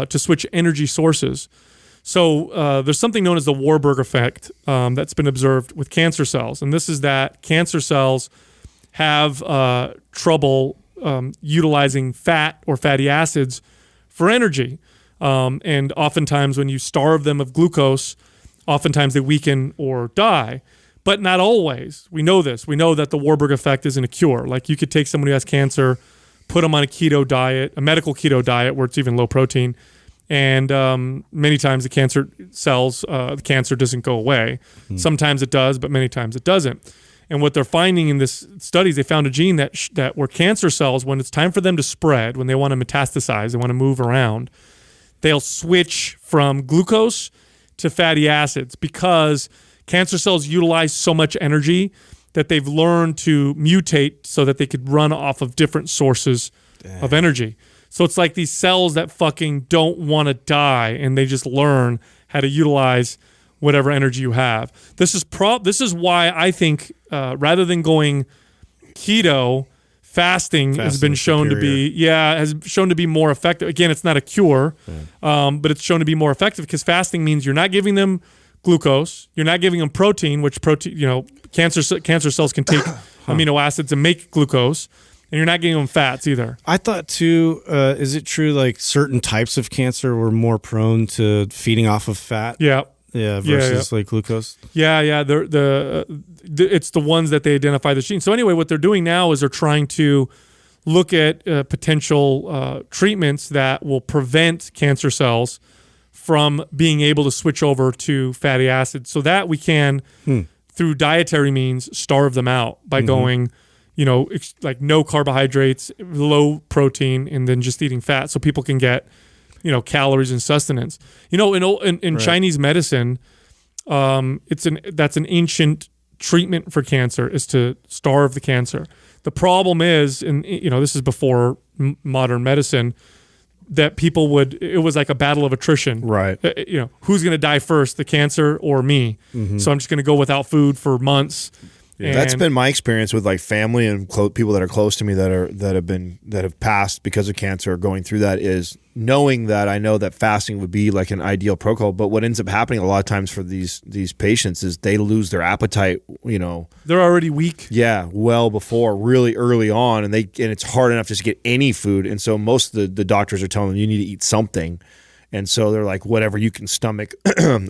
switch energy sources. So there's something known as the Warburg effect that's been observed with cancer cells, and this is that cancer cells have trouble utilizing fat or fatty acids for energy. And oftentimes when you starve them of glucose, oftentimes they weaken or die. But not always. We know this. We know that the Warburg effect isn't a cure. Like you could take someone who has cancer, put them on a keto diet, a medical keto diet where it's even low protein, and many times the cancer cells, the cancer doesn't go away. Sometimes it does, but many times it doesn't. And what they're finding in this studies, they found a gene that where cancer cells, when it's time for them to spread, when they want to metastasize, they want to move around, they'll switch from glucose to fatty acids because cancer cells utilize so much energy that they've learned to mutate so that they could run off of different sources of energy. So it's like these cells that fucking don't want to die, and they just learn how to utilize whatever energy you have. This is why I think rather than going keto, fasting has been shown to be more effective. Again, it's not a cure, but it's shown to be more effective because fasting means you're not giving them glucose, you're not giving them protein, which cancer cells can take amino acids and make glucose. And you're not getting them fats either. I thought too, is it true like certain types of cancer were more prone to feeding off of fat? Yeah. Yeah, versus like glucose? Yeah. It's the ones that they identify the gene. So anyway, what they're doing now is they're trying to look at potential treatments that will prevent cancer cells from being able to switch over to fatty acids so that we can, through dietary means, starve them out by going like no carbohydrates, low protein, and then just eating fat so people can get, calories and sustenance. In Chinese medicine, that's an ancient treatment for cancer is to starve the cancer. The problem is, and this is before modern medicine, that it was like a battle of attrition. Right. Who's going to die first, the cancer or me? Mm-hmm. So I'm just going to go without food for months. Yeah. That's been my experience with like family and people that are close to me that have passed because of cancer or going through that is knowing that I know that fasting would be like an ideal protocol. But what ends up happening a lot of times for these patients is they lose their appetite, They're already weak. Yeah, well before really early on, and it's hard enough just to get any food. And so most of the doctors are telling them you need to eat something. And so they're like, whatever you can stomach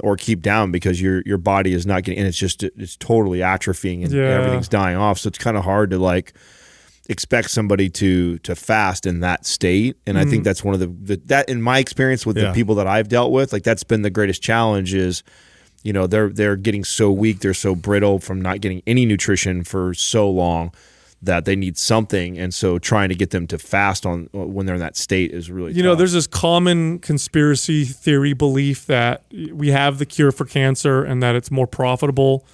or keep down because your body is not getting, and it's totally atrophying and everything's dying off. So it's kind of hard to like expect somebody to fast in that state. And I think that's one of that in my experience with the people that I've dealt with, like that's been the greatest challenge is, they're getting so weak, they're so brittle from not getting any nutrition for so long that they need something, and so trying to get them to fast on when they're in that state is really tough. There's this common conspiracy theory belief that we have the cure for cancer and that it's more profitable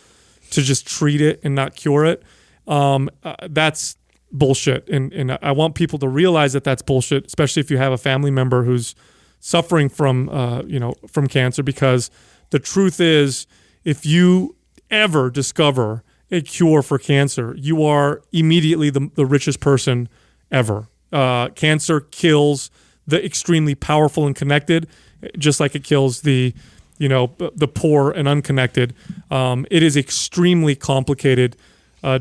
to just treat it and not cure it. That's bullshit, and I want people to realize that that's bullshit, especially if you have a family member who's suffering from from cancer, because the truth is, if you ever discover a cure for cancer, you are immediately the richest person ever. Cancer kills the extremely powerful and connected, just like it kills the poor and unconnected. It is extremely complicated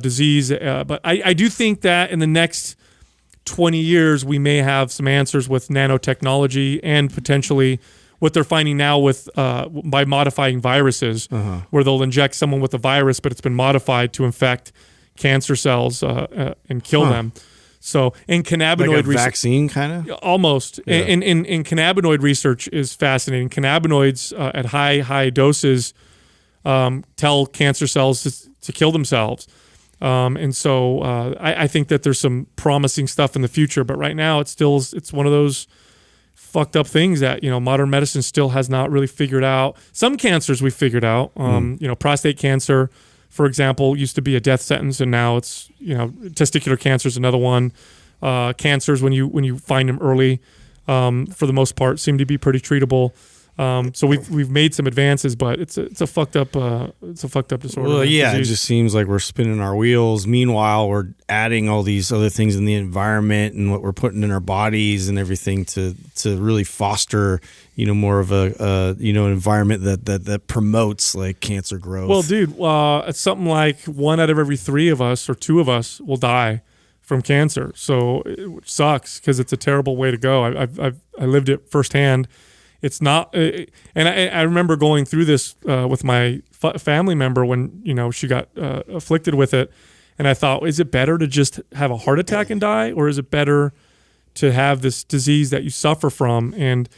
disease, but I do think that in the next 20 years we may have some answers with nanotechnology and potentially what they're finding now with by modifying viruses, where they'll inject someone with a virus, but it's been modified to infect cancer cells and kill them. So, in cannabinoid like a vaccine, kind of almost. Yeah. And cannabinoid research is fascinating. Cannabinoids at high doses tell cancer cells to kill themselves. And so I think that there's some promising stuff in the future, but right now it's one of those fucked up things that modern medicine still has not really figured out. Some cancers we figured out. Prostate cancer, for example, used to be a death sentence, and now it's testicular cancer is another one. Cancers when you find them early, for the most part, seem to be pretty treatable. So we've made some advances, but it's a fucked up disorder. Well, yeah, disease. it just seems like we're spinning our wheels. Meanwhile, we're adding all these other things in the environment and what we're putting in our bodies and everything to really foster, more of a an environment that promotes like cancer growth. Well, dude, it's something like 1 out of every 3 of us or 2 of us will die from cancer. So it sucks because it's a terrible way to go. I lived it firsthand. It's not, and I remember going through this with my family member when she got afflicted with it, and I thought, is it better to just have a heart attack and die, or is it better to have this disease that you suffer from? And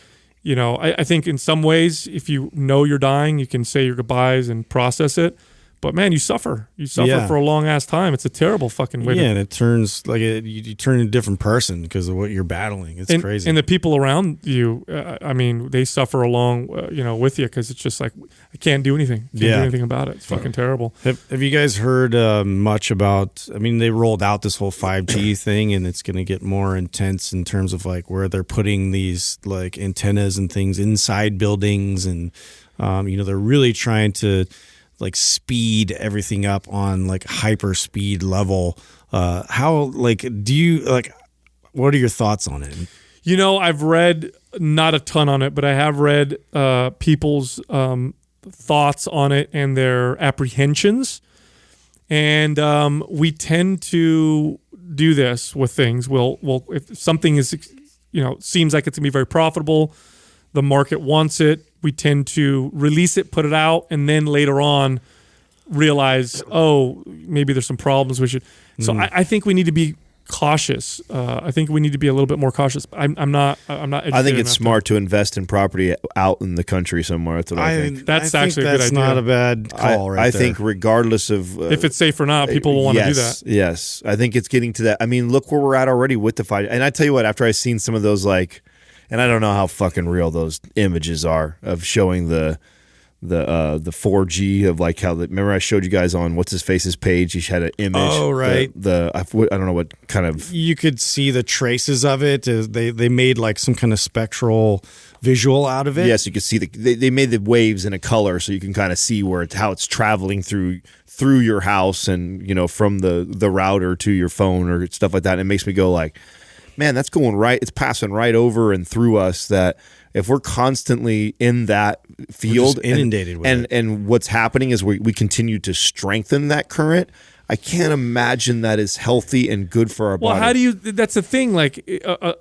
I think in some ways, if you know you're dying, you can say your goodbyes and process it. But man, you suffer. You suffer Yeah. for a long ass time. It's a terrible fucking way. Yeah, and it turns like you turn into a different person because of what you're battling. It's crazy. And the people around you, I mean, they suffer along, with you because it's just like I can't do anything. Can't do anything about it. It's fucking terrible. Have you guys heard much about? I mean, they rolled out this whole 5G thing, and it's going to get more intense in terms of like where they're putting these like antennas and things inside buildings, and they're really trying to like speed everything up on like hyper speed level. How like do you like? What are your thoughts on it? I've read not a ton on it, but I have read people's thoughts on it and their apprehensions. And we tend to do this with things. We'll if something is, seems like it's gonna be very profitable, the market wants it, we tend to release it, put it out, and then later on realize, oh, maybe there's some problems. We should. So I think we need to be cautious. I think we need to be a little bit more cautious. I'm not. I think it's smart to invest in property out in the country somewhere. That's what I think. That's I actually think a good that's idea. not a bad call. I think regardless of if it's safe or not, people will want to do that. Yes, I think it's getting to that. I mean, look where we're at already with the fight. And I tell you what, after I seen some of those and I don't know how fucking real those images are of showing the 4G of like how remember I showed you guys on what's his face's page. He had an image. Oh right. I don't know what kind of. You could see the traces of it. They made like some kind of spectral visual out of it. Yes, you could see they made the waves in a color, so you can kind of see how it's traveling through your house and from the router to your phone or stuff like that. And it makes me go like, man, that's going right. It's passing right over and through us. That if we're constantly in that field, inundated with it. And what's happening is we continue to strengthen that current. I can't imagine that is healthy and good for our body. Well, how do you? That's the thing. Like,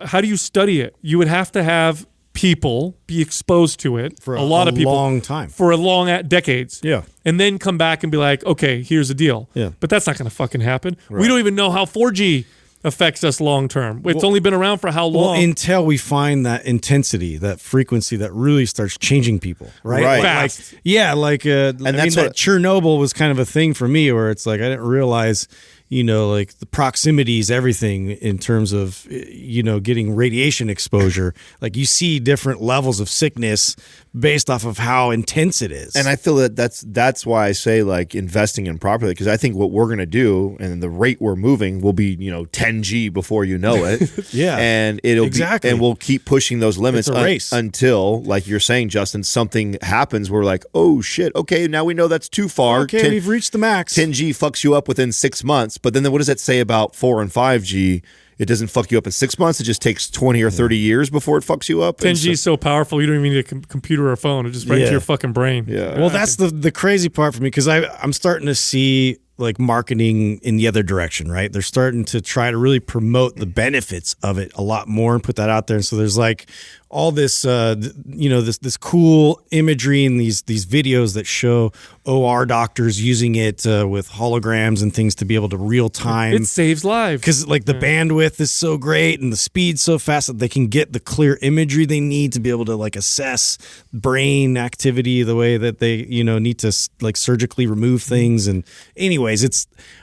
how do you study it? You would have to have people be exposed to it For a lot of people long time. for a long decades. Yeah. And then come back and be like, okay, here's the deal. Yeah. But that's not going to fucking happen. We don't even know how 4G affects us long term. It's only been around for how long? Well, until we find that intensity, that frequency that really starts changing people, right? Right. Fast. Like that Chernobyl was kind of a thing for me where it's like I didn't realize, like the proximity is everything in terms of, getting radiation exposure. Like you see different levels of sickness based off of how intense it is. And I feel that's why I say like investing in properly, because I think what we're going to do and the rate we're moving will be 10G before you know it. Yeah. And it'll exactly. be, and we'll keep pushing those limits It's a race. Until, like you're saying, Justin, something happens. We're like, oh shit, okay, now we know that's too far. Okay, we've reached the max. 10G fucks you up within 6 months, but then what does that say about 4 and 5G? It doesn't fuck you up in 6 months. It just takes 20 or 30 years before it fucks you up. 10G is so powerful, you don't even need a computer or a phone. It just right into your fucking brain. Yeah. Well, that's the crazy part for me because I'm starting to see like marketing in the other direction, right? They're starting to try to really promote the benefits of it a lot more and put that out there. And so there's like all this, this cool imagery and these videos that show OR doctors using it with holograms and things to be able to real time. It saves lives. Because like the bandwidth is so great and the speed's so fast that they can get the clear imagery they need to be able to like assess brain activity the way that they need to like surgically remove things. And anyways,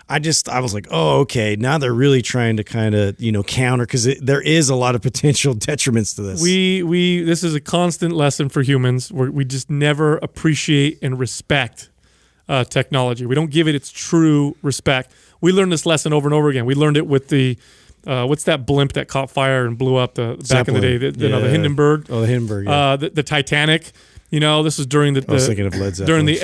I was like, oh, okay, now they're really trying to kind of counter because there is a lot of potential detriments to this. This is a constant lesson for humans where we just never appreciate and respect technology. We don't give it its true respect. We learned this lesson over and over again. We learned it with the what's that blimp that caught fire and blew up back in the day? The Hindenburg. Oh, the Hindenburg. Yeah. The Titanic. This was during the. I was thinking of Led Zeppelin. During the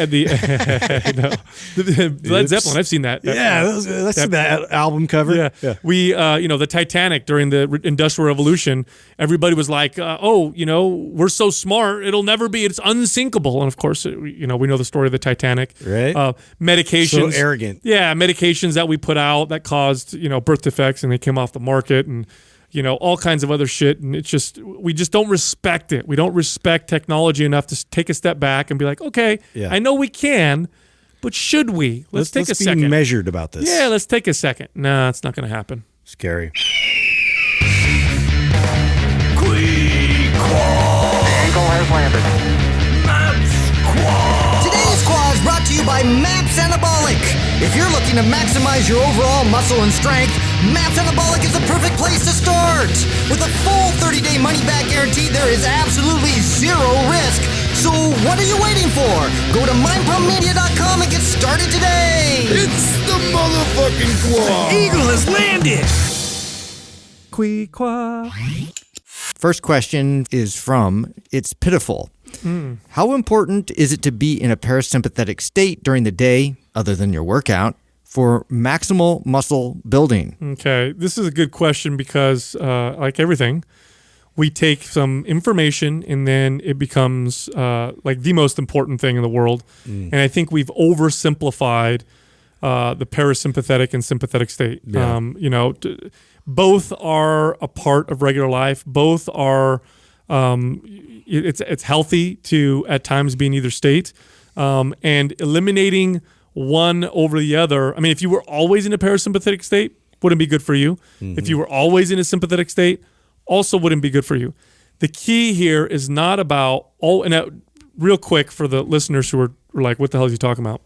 Led Zeppelin. I've seen that. That's that album cover. Yeah. We, the Titanic during the Industrial Revolution. Everybody was like, we're so smart, it'll never be. It's unsinkable. And of course, we know the story of the Titanic. Right. Medications. So arrogant. Yeah, medications that we put out that caused birth defects, and they came off the market, and all kinds of other shit. And it's just, we just don't respect it. We don't respect technology enough to take a step back and be like, okay, I know we can, but should we? Let's take a second. Be measured about this. Yeah, let's take a second. Nah, it's not going to happen. Scary. Today's Squad is brought to you by Maps MAPS Anabolic. If you're looking to maximize your overall muscle and strength, MAPS Anabolic is the perfect place to start. With a full 30-day money-back guarantee, there is absolutely zero risk. So what are you waiting for? Go to mindpumpmedia.com and get started today. It's the motherfucking Quad. Eagle has landed. Quee-qua. First question is from It's Pitiful. How important is it to be in a parasympathetic state during the day, other than your workout, for maximal muscle building? Okay, this is a good question because, like everything, we take some information and then it becomes like the most important thing in the world. And I think we've oversimplified the parasympathetic and sympathetic state. Yeah. Both are a part of regular life. Both are it's healthy to at times be in either state, and eliminating one over the other. I mean, if you were always in a parasympathetic state, wouldn't be good for you. If you were always in a sympathetic state, also wouldn't be good for you. The key here is not about real quick for the listeners who are like, what the hell is he talking about?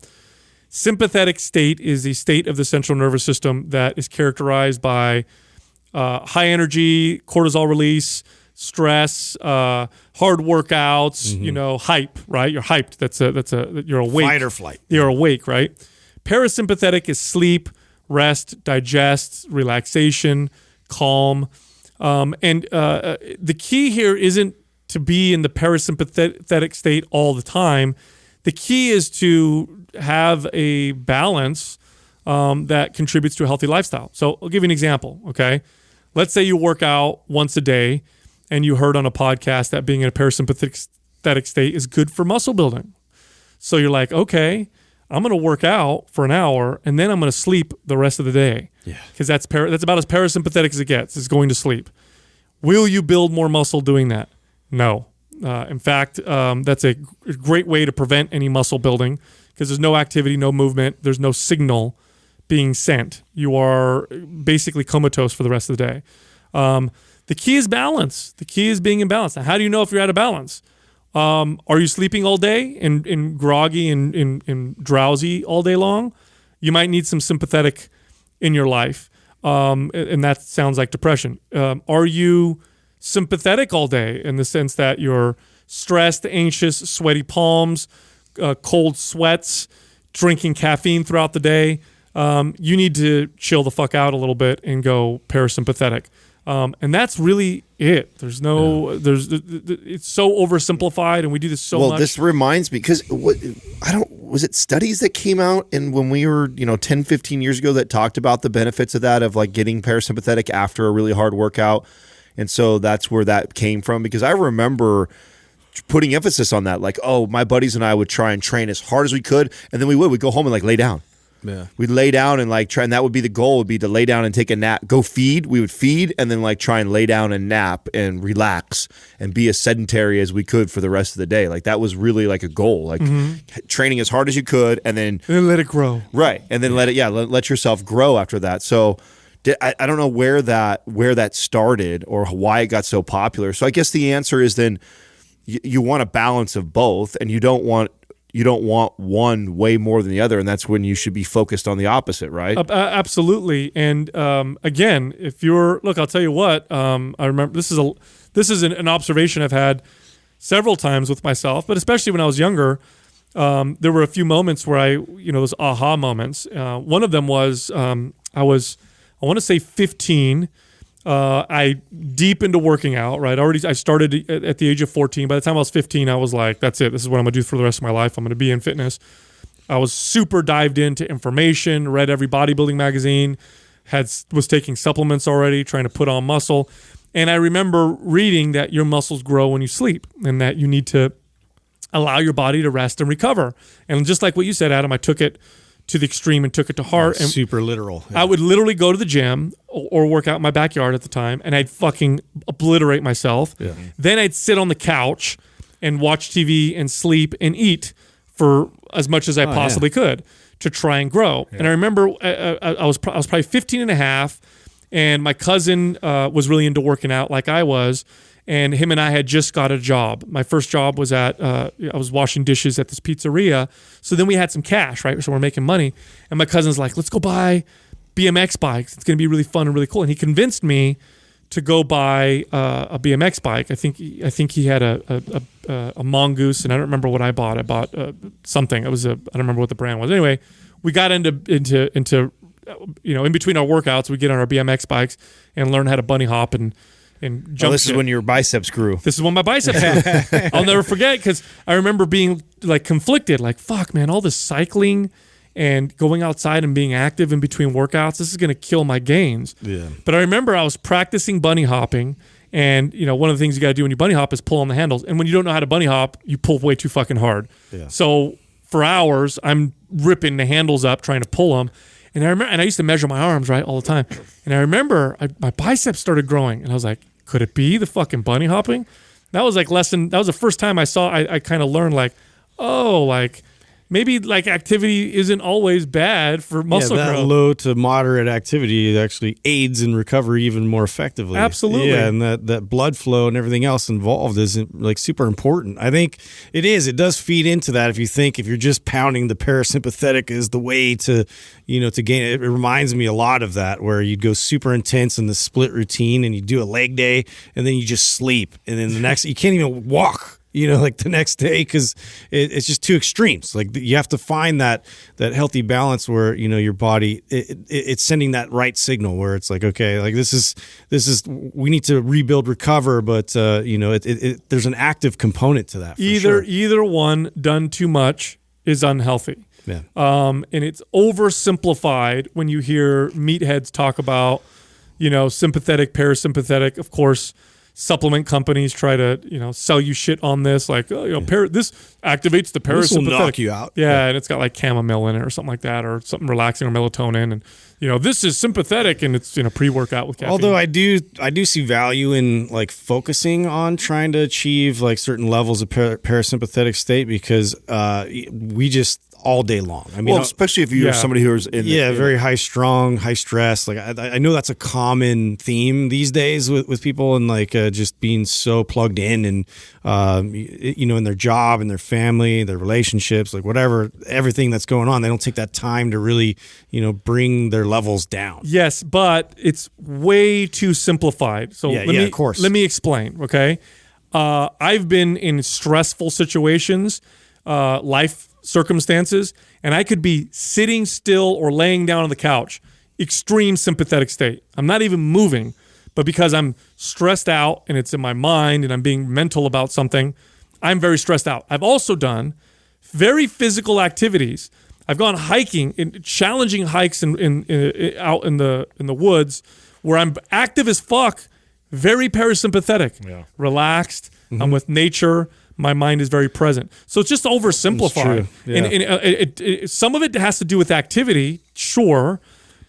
Sympathetic state is the state of the central nervous system that is characterized by high energy, cortisol release, stress, hard workouts, hype, right? You're hyped. You're awake. Fight or flight. You're awake, right? Parasympathetic is sleep, rest, digest, relaxation, calm. And the key here isn't to be in the parasympathetic state all the time. The key is to have a balance that contributes to a healthy lifestyle. So I'll give you an example, okay? Let's say you work out once a day and you heard on a podcast that being in a parasympathetic state is good for muscle building. So you're like, okay, I'm going to work out for an hour and then I'm going to sleep the rest of the day. Yeah. Because that's about as parasympathetic as it gets, is going to sleep. Will you build more muscle doing that? No. In fact, that's a great way to prevent any muscle building because there's no activity, no movement, there's no signal being sent. You are basically comatose for the rest of the day. The key is balance. The key is being in balance. Now, how do you know if you're out of balance? Are you sleeping all day and groggy and drowsy all day long? You might need some sympathetic in your life, and that sounds like depression. Are you sympathetic all day in the sense that you're stressed, anxious, sweaty palms, cold sweats, drinking caffeine throughout the day? You need to chill the fuck out a little bit and go parasympathetic. And that's really it. There's it's so oversimplified and we do this so much. Well, this reminds me because was it studies that came out and when we were, 10, 15 years ago that talked about the benefits of that, of like getting parasympathetic after a really hard workout. And so that's where that came from, because I remember putting emphasis on that. Like, oh, my buddies and I would try and train as hard as we could. And then we'd go home and like lay down. Yeah. We'd lay down and like try, and that would be the goal, would be to lay down and take a nap, go feed. We would feed and then like try and lay down and nap and relax and be as sedentary as we could for the rest of the day. Like that was really like a goal, like training as hard as you could and then let it grow. Right. And then let yourself grow after that. So I don't know where that started or why it got so popular. So I guess the answer is then you want a balance of both, and you don't want one way more than the other, and that's when you should be focused on the opposite, right? Absolutely. And again, I'll tell you what. I remember this is an observation I've had several times with myself, but especially when I was younger. There were a few moments where those aha moments. One of them was I want to say 15. I deep into working out, right? I started at the age of 14. By the time I was 15, I was like, that's it. This is what I'm going to do for the rest of my life. I'm going to be in fitness. I was super dived into information, read every bodybuilding magazine, was taking supplements already, trying to put on muscle. And I remember reading that your muscles grow when you sleep and that you need to allow your body to rest and recover. And just like what you said, Adam, I took it to the extreme and took it to heart. And super literal. Yeah. I would literally go to the gym or work out in my backyard at the time, and I'd fucking obliterate myself. Yeah. Then I'd sit on the couch and watch TV and sleep and eat for as much as I possibly could to try and grow. Yeah. And I remember I was probably 15 and a half, and my cousin was really into working out like I was. and him and I had just got a job. My first job was I was washing dishes at this pizzeria. So then we had some cash, right? So we're making money. And my cousin's like, let's go buy BMX bikes. It's going to be really fun and really cool. And he convinced me to go buy a BMX bike. I think he had a Mongoose, and I don't remember what I bought. I bought something. I don't remember what the brand was. Anyway, we got into in between our workouts, we get on our BMX bikes and learn how to bunny hop and jump. This is when your biceps grew. This is when my biceps grew. I'll never forget, because I remember being like conflicted, like, fuck, man, all this cycling and going outside and being active in between workouts, this is going to kill my gains. Yeah. But I remember I was practicing bunny hopping, and one of the things you got to do when you bunny hop is pull on the handles. And when you don't know how to bunny hop, you pull way too fucking hard. Yeah. So for hours, I'm ripping the handles up trying to pull them. And I remember, and I used to measure my arms, right, all the time. And I remember my biceps started growing, and I was like, could it be the fucking bunny hopping? That was like that was the first time I kind of learned, like, oh, like maybe like activity isn't always bad for muscle that growth. Low to moderate activity actually aids in recovery even more effectively. Absolutely. Yeah, and that blood flow and everything else involved is like super important. I think it is. It does feed into that. If you're just pounding the parasympathetic is the way to gain it. It reminds me a lot of that, where you'd go super intense in the split routine and you do a leg day and then you just sleep, and then the next you can't even walk. Like the next day, because it's just too extremes. Like you have to find that healthy balance where your body it's sending that right signal where it's like, okay, like this is we need to rebuild, recover, but there's an active component to that. For Either one done too much is unhealthy. Yeah. And it's oversimplified when you hear meatheads talk about sympathetic, parasympathetic. Of course, supplement companies try to sell you shit on this, like this activates the parasympathetic. This will knock you out. Yeah, and it's got like chamomile in it or something like that, or something relaxing, or melatonin, and this is sympathetic, and it's pre-workout with caffeine. Although I do see value in like focusing on trying to achieve like certain levels of parasympathetic state, because we just all day long. I mean, especially if you're somebody who's very high strong, high stress. Like I know that's a common theme these days with people, and like just being so plugged in, and in their job and their family, their relationships, like whatever, everything that's going on, they don't take that time to really bring their levels down. Yes, but it's way too simplified. So of course. Let me explain. Okay, I've been in stressful situations, life circumstances, and I could be sitting still or laying down on the couch, extreme sympathetic state. I'm not even moving, but because I'm stressed out and it's in my mind and I'm being mental about something, I'm very stressed out. I've also done very physical activities. I've gone hiking, in challenging hikes out in the woods, where I'm active as fuck, very parasympathetic, relaxed. I'm with nature. My mind is very present. So it's just oversimplified. And some of it has to do with activity, sure,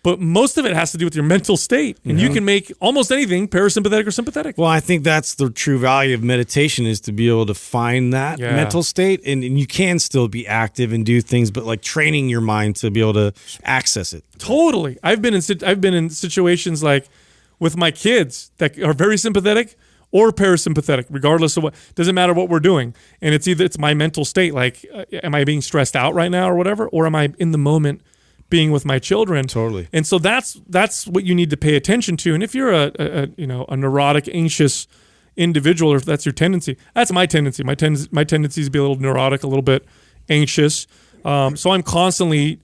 but most of it has to do with your mental state. And you can make almost anything parasympathetic or sympathetic. Well, I think that's the true value of meditation, is to be able to find that mental state. And you can still be active and do things, but like training your mind to be able to access it. Totally. I've been in situations like with my kids that are very sympathetic or parasympathetic, regardless of what. Doesn't matter what we're doing, and it's my mental state. Like, am I being stressed out right now or whatever, or am I in the moment, being with my children? Totally. And so that's what you need to pay attention to. And if you're a neurotic, anxious individual, or if that's your tendency, that's my tendency. My tendency is to be a little neurotic, a little bit anxious. So I'm constantly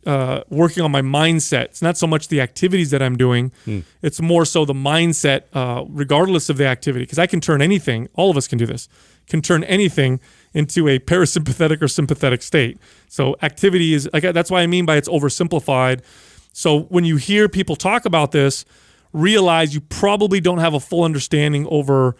working on my mindset. It's not so much the activities that I'm doing. It's more so the mindset, regardless of the activity. Because I can turn anything, all of us can do this, can turn anything into a parasympathetic or sympathetic state. So activity is, like, that's why I mean by it's oversimplified. So when you hear people talk about this, realize you probably don't have a full understanding over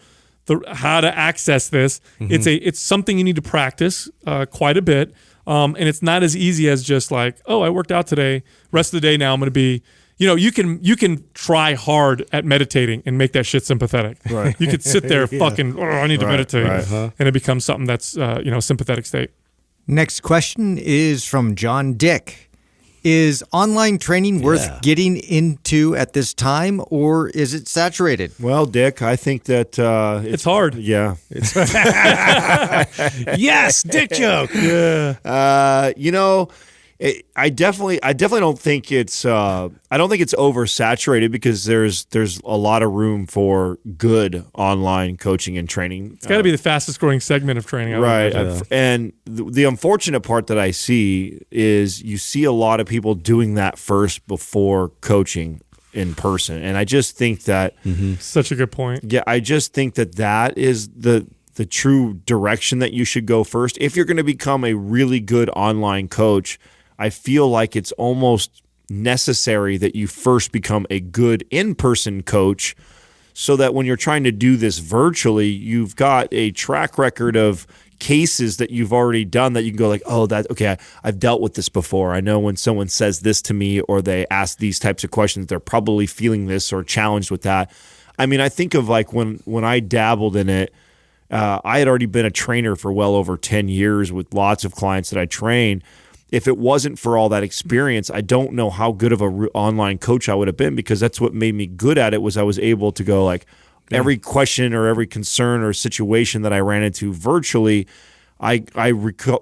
how to access this. It's something you need to practice quite a bit. And it's not as easy as just like, oh, I worked out today. Rest of the day now I'm going to be, you can try hard at meditating and make that shit sympathetic. Right. You could sit there fucking, I need to meditate. Right. And it becomes something that's, sympathetic state. Next question is from John Dick. Is online training worth getting into at this time, or is it saturated? Well, Dick, I think that It's hard. Yeah. Yes, dick joke. I definitely don't think it's oversaturated because there's a lot of room for good online coaching and training. It's got to be the fastest growing segment of training. Right. And the unfortunate part that I see is you see a lot of people doing that first before coaching in person. And I just think that Such a good point. yeah, I just think that is the true direction that you should go first. If you're going to become a really good online coach, I feel like it's almost necessary that you first become a good in-person coach so that when you're trying to do this virtually, you've got a track record of cases that you've already done that you can go like, oh, I've dealt with this before. I know when someone says this to me or they ask these types of questions, they're probably feeling this or challenged with that. I mean, I think of like when I dabbled in it, I had already been a trainer for well over 10 years with lots of clients that I trained. If it wasn't for all that experience, I don't know how good of an online coach I would have been, because that's what made me good at it. Was I was able to go like every question or every concern or situation that I ran into virtually, I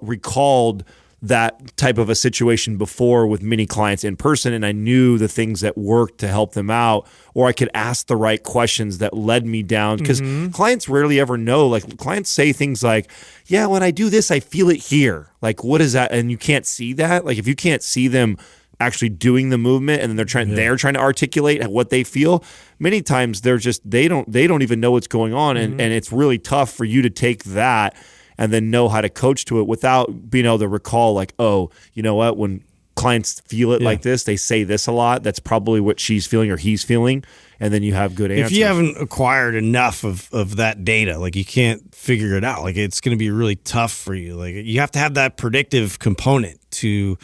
recalled that type of a situation before with many clients in person, and I knew the things that worked to help them out, or I could ask the right questions that led me down, because clients rarely ever know. Like clients say things like, yeah, when I do this, I feel it here. Like, what is that? And you can't see that. Like if you can't see them actually doing the movement and then they're trying to articulate what they feel, many times they don't even know what's going on. And it's really tough for you to take that and then know how to coach to it without being able to recall like, oh, you know what, when clients feel it like this, they say this a lot. That's probably what she's feeling or he's feeling. And then you have good answers. If you haven't acquired enough of that data, like you can't figure it out. Like it's going to be really tough for you. Like you have to have that predictive component to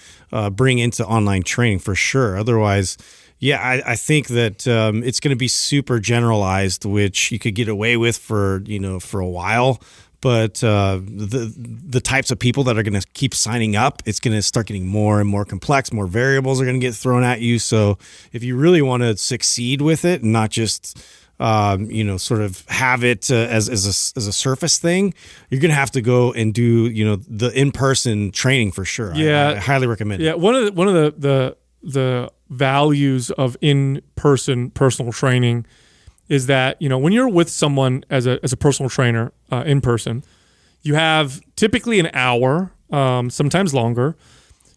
bring into online training for sure. Otherwise, I think that it's going to be super generalized, which you could get away with for a while. But the types of people that are going to keep signing up, it's going to start getting more and more complex. More variables are going to get thrown at you. So if you really want to succeed with it and not just sort of have it as a surface thing, you're going to have to go and do the in-person training for sure. I highly recommend it. Yeah, one of the values of in-person personal training is that when you're with someone as a personal trainer in person, you have typically an hour, sometimes longer,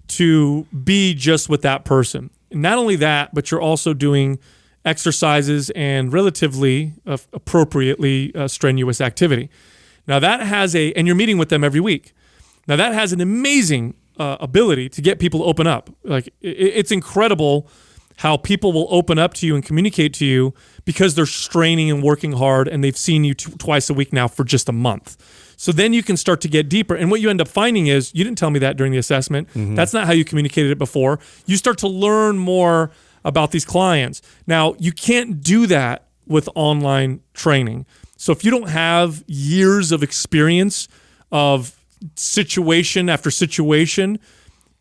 to be just with that person. And not only that, but you're also doing exercises and relatively appropriately strenuous activity. Now that and you're meeting with them every week. Now that has an amazing ability to get people to open up. Like it's incredible how people will open up to you and communicate to you because they're straining and working hard and they've seen you twice a week now for just a month. So then you can start to get deeper. And what you end up finding is, you didn't tell me that during the assessment. That's not how you communicated it before. You start to learn more about these clients. Now, you can't do that with online training. So if you don't have years of experience of situation after situation,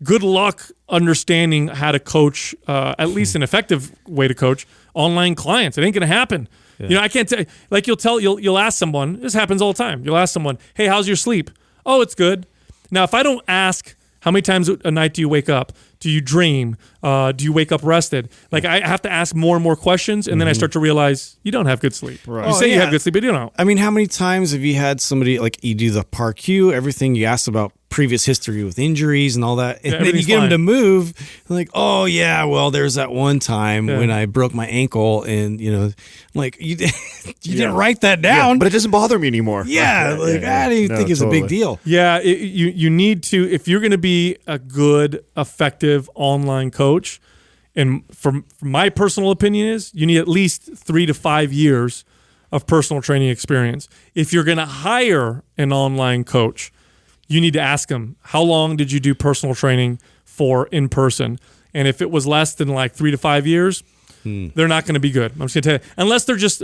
good luck understanding how to coach, at least an effective way to coach online clients. It ain't going to happen. Yeah. I can't tell. Like you'll ask someone. This happens all the time. You'll ask someone, "Hey, how's your sleep?" "Oh, it's good." Now, if I don't ask, how many times a night do you wake up? Do you dream? Do you wake up rested? Like I have to ask more and more questions, and then I start to realize you don't have good sleep. Right. You say you have good sleep, but you don't. I mean, how many times have you had somebody like you do the PAR-Q, everything you asked about previous history with injuries and all that, and then you get them to move, like, oh yeah, well, there's that one time when I broke my ankle, and like you didn't write that down, but it doesn't bother me anymore. Yeah, I didn't even think it's a big deal. Yeah, you need to, if you're going to be a good, effective online coach, and from my personal opinion is, you need at least 3 to 5 years of personal training experience. If you're going to hire an online coach, you need to ask them, how long did you do personal training for in person? And if it was less than like 3 to 5 years, they're not going to be good. I'm just going to tell you,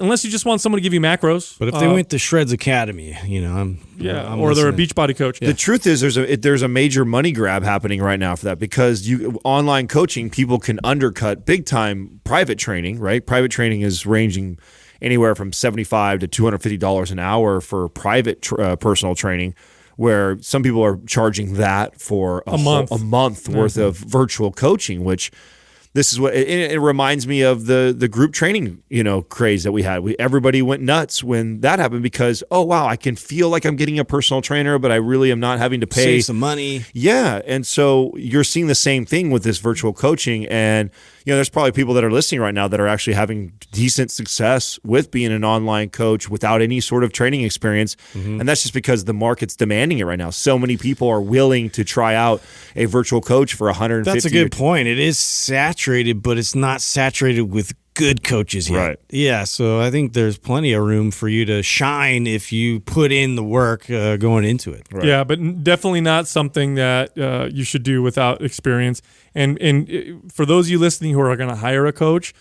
unless you just want someone to give you macros. But if they went to Shreds Academy, I'm or they're a listening. Beachbody coach. The truth is, there's a major money grab happening right now for that, because online coaching, people can undercut big time private training. Right, private training is ranging anywhere from $75 to $250 an hour for private personal training, where some people are charging that for a month worth of virtual coaching, which. This is what it reminds me of the group training, craze that we had. Everybody went nuts when that happened, because, oh wow, I can feel like I'm getting a personal trainer, but I really am not having to pay Save some money. Yeah, and so you're seeing the same thing with this virtual coaching, and there's probably people that are listening right now that are actually having decent success with being an online coach without any sort of training experience, and that's just because the market's demanding it right now. So many people are willing to try out a virtual coach for $150. That's a good point. It is saturated, but it's not saturated with good coaches yet. Right. Yeah, so I think there's plenty of room for you to shine if you put in the work going into it. Right. Yeah, but definitely not something that you should do without experience. And for those of you listening who are going to hire a coach,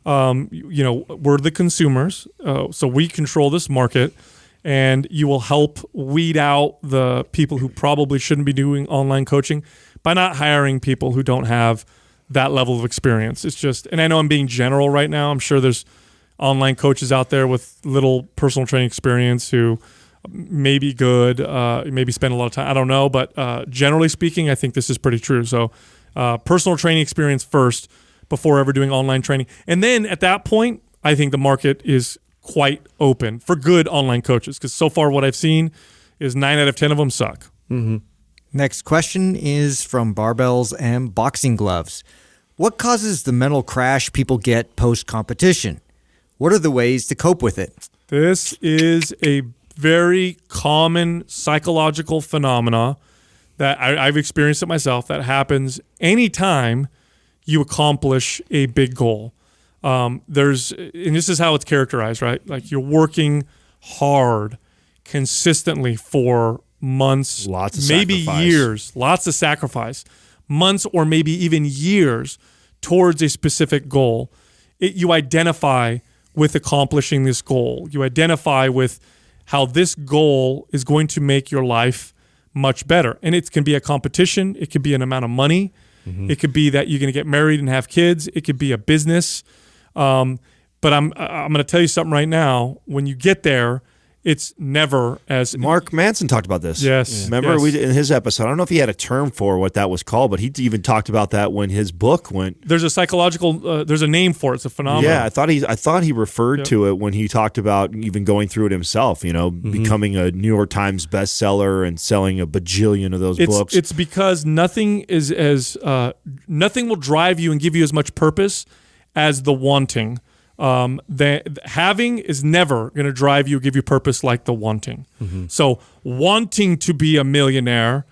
we're the consumers, so we control this market, and you will help weed out the people who probably shouldn't be doing online coaching by not hiring people who don't have that level of experience. It's just, and I know I'm being general right now. I'm sure there's online coaches out there with little personal training experience who may be good, maybe spend a lot of time. I don't know, but generally speaking, I think this is pretty true. So personal training experience first before ever doing online training. And then at that point, I think the market is quite open for good online coaches, because so far what I've seen is 9 out of 10 of them suck. Mm-hmm. Next question is from Barbells and Boxing Gloves. What causes the mental crash people get post-competition? What are the ways to cope with it? This is a very common psychological phenomena that I've experienced it myself, that happens anytime you accomplish a big goal. And this is how it's characterized, right? Like, you're working hard consistently for months, lots of maybe sacrifice. years, lots of sacrifice, months or maybe even years towards a specific goal. You identify with accomplishing this goal. You identify with how this goal is going to make your life much better. And it can be a competition. It could be an amount of money. Mm-hmm. It could be that you're going to get married and have kids. It could be a business. But I'm going to tell you something right now. When you get there, it's never as... Mark Manson talked about this. Yes. Remember yes. in his episode, I don't know if he had a term for what that was called, but he even talked about that when his book went... There's a psychological... there's a name for it. It's a phenomenon. Yeah, I thought he referred to it when he talked about even going through it himself, becoming a New York Times bestseller and selling a bajillion of those books. It's because nothing will drive you and give you as much purpose as the wanting. The having is never going to drive you, give you purpose like the wanting. Mm-hmm. So wanting to be a millionaire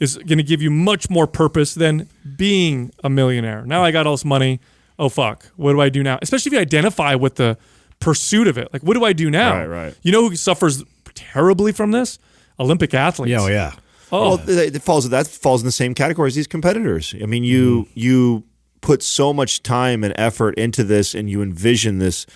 is going to give you much more purpose than being a millionaire. Now I got all this money. Oh, fuck. What do I do now? Especially if you identify with the pursuit of it. Like, what do I do now? Right. You know who suffers terribly from this? Olympic athletes. Oh, yeah. Oh. Well, that falls in the same category as these competitors. I mean, you put so much time and effort into this, and you envision this,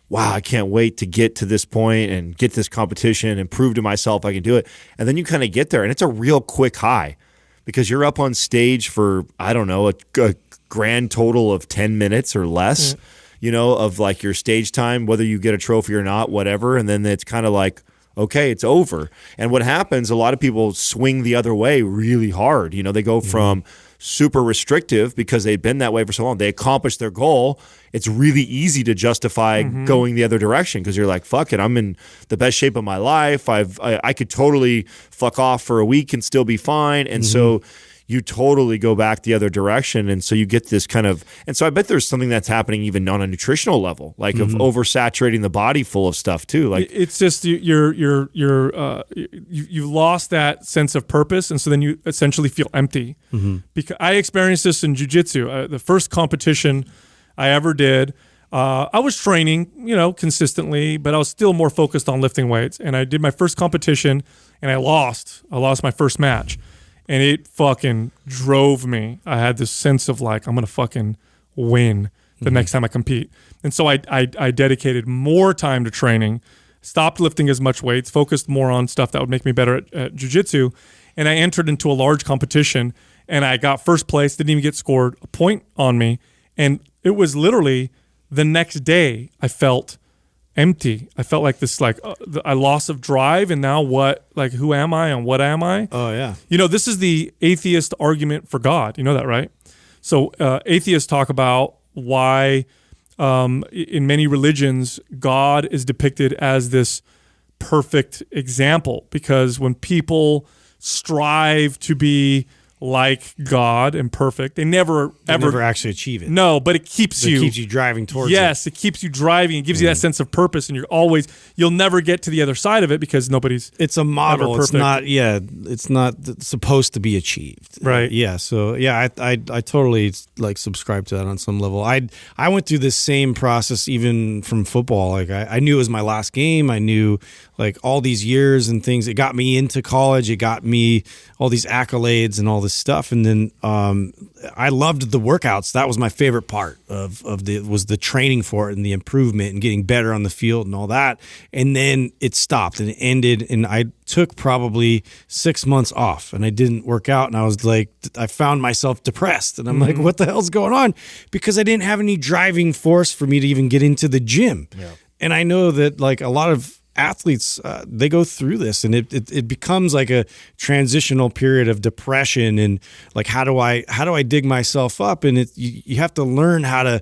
wow, I can't wait to get to this point and get this competition and prove to myself I can do it. And then you kind of get there, and it's a real quick high because you're up on stage for, I don't know, a grand total of 10 minutes or less, of like your stage time, whether you get a trophy or not, whatever. And then it's kind of like, okay, it's over. And what happens, a lot of people swing the other way really hard. They go from super restrictive because they've been that way for so long. They accomplished their goal. It's really easy to justify going the other direction because you're like, fuck it, I'm in the best shape of my life. I could totally fuck off for a week and still be fine. And so you totally go back the other direction. And so you get this kind of, and so I bet there's something that's happening even on a nutritional level, like of oversaturating the body full of stuff too. Like, it's just you've lost that sense of purpose, and so then you essentially feel empty. Because I experienced this in jiu-jitsu. The first competition I ever did, I was training, consistently, but I was still more focused on lifting weights. And I did my first competition, and I lost my first match. And it fucking drove me. I had this sense of like, I'm going to fucking win the next time I compete. And so I dedicated more time to training, stopped lifting as much weights, focused more on stuff that would make me better at jiu-jitsu. And I entered into a large competition and I got first place, didn't even get scored a point on me. And it was literally the next day I felt empty. I felt like this, a loss of drive. And now what, who am I and what am I? Oh, yeah. This is the atheist argument for God. You know that, right? So atheists talk about why in many religions, God is depicted as this perfect example, because when people strive to be like God and perfect, they never actually achieve it. No, but it keeps you driving towards Yes, it keeps you driving. It gives you that sense of purpose, and you'll never get to the other side of it because nobody's. It's a model. It's not. Yeah, it's not supposed to be achieved. Right. Yeah. So yeah, I totally subscribe to that on some level. I went through this same process even from football. I knew it was my last game. I knew all these years and things. It got me into college. It got me all these accolades and all this stuff. And then I loved the workouts. That was my favorite part of the training for it and the improvement and getting better on the field and all that. And then it stopped and it ended, and I took probably 6 months off and I didn't work out, and I was I found myself depressed, and I'm like, what the hell's going on? Because I didn't have any driving force for me to even get into the gym. Yeah. And I know that a lot of athletes, they go through this, and it becomes like a transitional period of depression, and how do I dig myself up? And you have to learn how to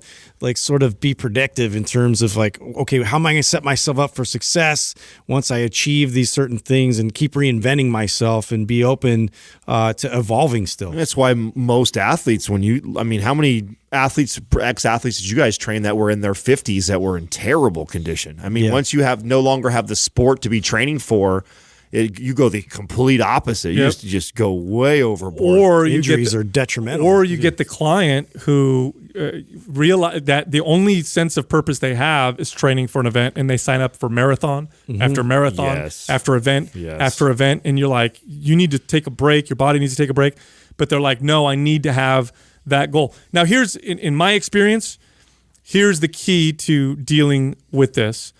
sort of be predictive in terms of okay, how am I going to set myself up for success once I achieve these certain things, and keep reinventing myself and be open to evolving still. That's why most athletes, how many ex-athletes did you guys train that were in their 50s that were in terrible condition? Once you no longer have the sport to be training for, you go the complete opposite. You just go way overboard. Or injuries are detrimental. Or you get the client who realize that the only sense of purpose they have is training for an event, and they sign up for marathon after marathon after event after event, and you're like, you need to take a break. Your body needs to take a break, but they're like, no, I need to have that goal. Now, here's in my experience, here's the key to dealing with this.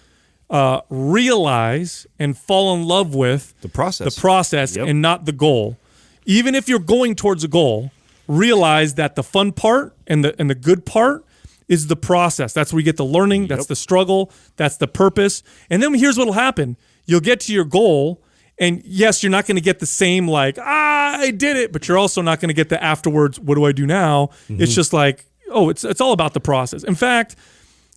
Realize and fall in love with the process, and not the goal. Even if you're going towards a goal, realize that the fun part and the good part is the process. That's where you get the learning. That's the struggle. That's the purpose. And then here's what'll happen. You'll get to your goal, and yes, you're not going to get the same I did it, but you're also not going to get the afterwards, what do I do now? It's just it's all about the process. In fact,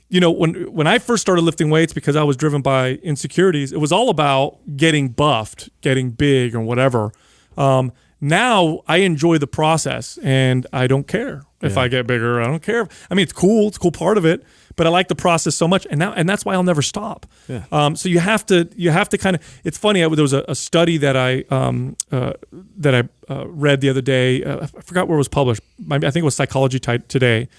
when I first started lifting weights, because I was driven by insecurities, it was all about getting buffed, getting big or whatever. Now I enjoy the process, and I don't care if I get bigger. I don't care. It's cool. It's a cool part of it, but I like the process so much, and that's why I'll never stop. Yeah. So you have to kind of. It's funny. There was a study that I read the other day. I forgot where it was published. I think it was Psychology Today,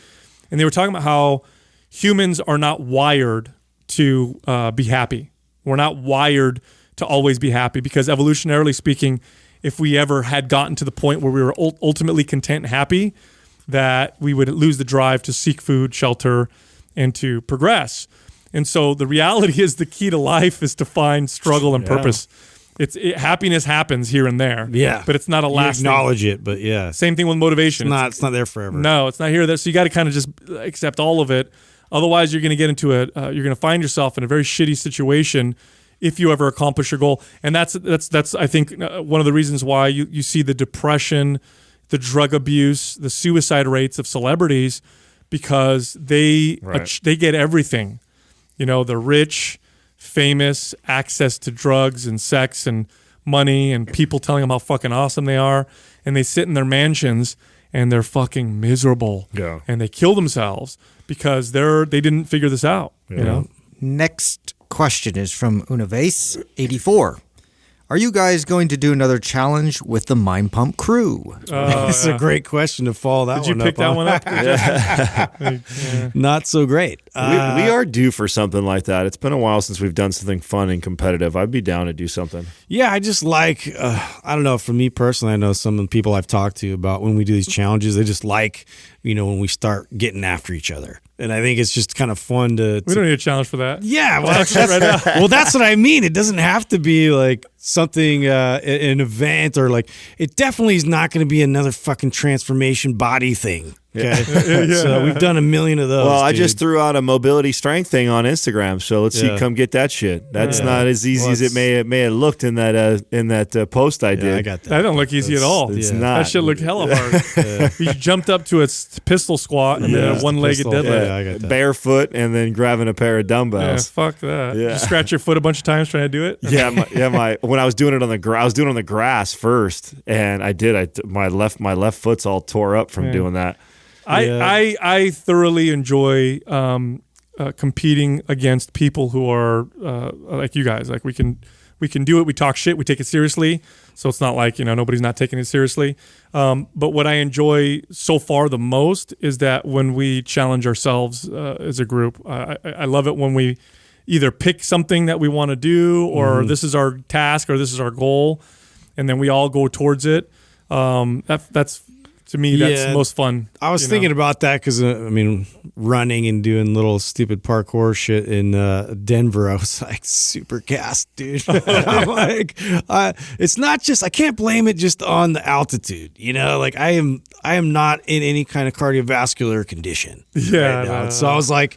and they were talking about how humans are not wired to be happy. We're not wired to always be happy, because evolutionarily speaking, if we ever had gotten to the point where we were ultimately content and happy, that we would lose the drive to seek food, shelter, and to progress. And so the reality is, the key to life is to find struggle and purpose. Happiness happens here and there. Yeah. But it's not a lasting. You acknowledge it, but yeah. Same thing with motivation. It's not there forever. No, it's not here or there. So you got to kind of just accept all of it. Otherwise, you're going to get into you're going to find yourself in a very shitty situation if you ever accomplish your goal. And that's I think one of the reasons why you see the depression, the drug abuse, the suicide rates of celebrities, because they get everything. They're rich, famous, access to drugs and sex and money, and people telling them how fucking awesome they are, and they sit in their mansions and they're fucking miserable. Yeah. And they kill themselves because they didn't figure this out. Yeah. Next question is from Univase84. Are you guys going to do another challenge with the Mind Pump crew? That's a great question to follow that one up. Did you pick that one up? Yeah. Not so great. We are due for something like that. It's been a while since we've done something fun and competitive. I'd be down to do something. Yeah, I just like I don't know. For me personally, I know some of the people I've talked to about when we do these challenges, they just like, when we start getting after each other. And I think it's just kind of fun to. We don't need a challenge for that. Yeah, well, that's what I mean. It doesn't have to be like something, an event, or like, it definitely is not going to be another fucking transformation body thing. Okay. So we've done a million of those. Well, I dude. just threw out a mobility strength thing on Instagram, so let's see, come get that shit. That's not as easy as it may have looked in that post I did. I got that. That don't look easy at all. It's not. That shit looked hella hard. You jumped up to a pistol squat and then a one-legged pistol. deadlift. Yeah, I got that. Barefoot and then grabbing a pair of Yeah, dumbbells. fuck that. Yeah. You scratch your foot a bunch of times trying to do it. My when I was doing it on the I was doing it on the grass first, and my left foot's all tore up from doing that. I thoroughly enjoy competing against people who are like you guys. Like we can do it. We talk shit. We take it seriously. So it's not like nobody's not taking it seriously. But what I enjoy so far the most is that when we challenge ourselves as a group, I love it when we either pick something that we want to do, or this is our task, or this is our goal, and then we all go towards it. That's. To me, that's the most fun. I was thinking about that because, running and doing little stupid parkour shit in Denver, I was like super gassed, dude. I'm like, it's not just, I can't blame it just on the altitude, like I am not in any kind of cardiovascular condition right now. So I was like,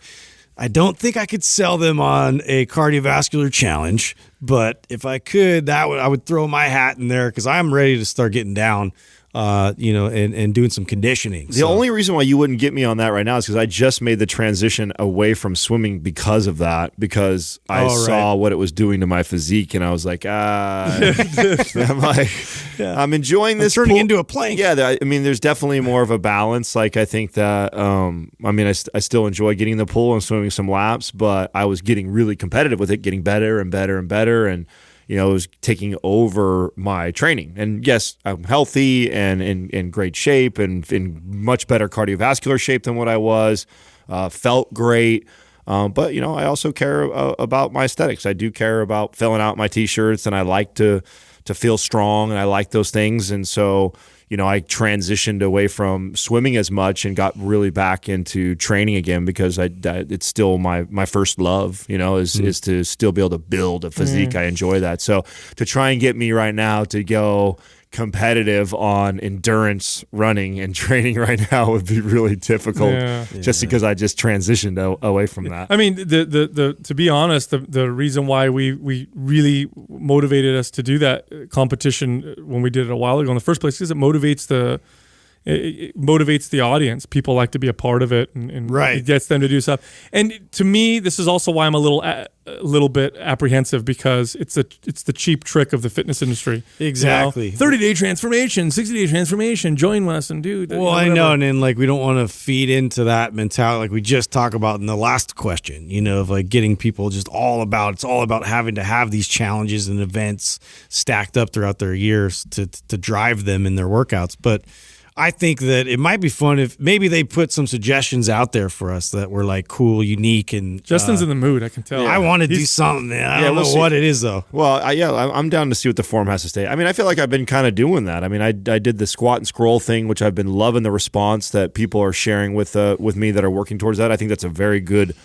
I don't think I could sell them on a cardiovascular challenge, but if I could, I would throw my hat in there because I'm ready to start getting down. And doing some conditioning. The only reason why you wouldn't get me on that right now is because I just made the transition away from swimming because of that, because I saw what it was doing to my physique, and I was like, I'm like, I'm enjoying this. Turning into a plank. Yeah, there's definitely more of a balance. Like I think that, I still enjoy getting in the pool and swimming some laps, but I was getting really competitive with it, getting better and better and better, and it was taking over my training. And yes, I'm healthy and in great shape and in much better cardiovascular shape than what I was. Felt great. But, I also care about my aesthetics. I do care about filling out my T-shirts, and I like to feel strong, and I like those things. And so, I transitioned away from swimming as much and got really back into training again because it's still my first love, is to still be able to build a physique. I enjoy that. So to try and get me right now to go competitive on endurance running and training right now would be really difficult because I just transitioned away from that. I mean, the to be honest, the reason why we really motivated us to do that competition when we did it a while ago in the first place is it motivates the audience. People like to be a part of it, and it gets them to do stuff. And to me, this is also why I'm a little bit apprehensive, because it's the cheap trick of the fitness industry. Exactly. 30-day transformation, 60-day transformation. Join us and do. Well, I know, and then we don't want to feed into that mentality like we just talked about in the last question. Of getting people just it's all about having to have these challenges and events stacked up throughout their years to drive them in their workouts, but. I think that it might be fun if maybe they put some suggestions out there for us that were cool, unique, and Justin's in the mood. I can tell. I want to do something. I don't know what it is though. Well, I'm down to see what the form has to say. I feel like I've been kind of doing that. I did the squat and scroll thing, which I've been loving the response that people are sharing with me that are working towards that. I think that's a very good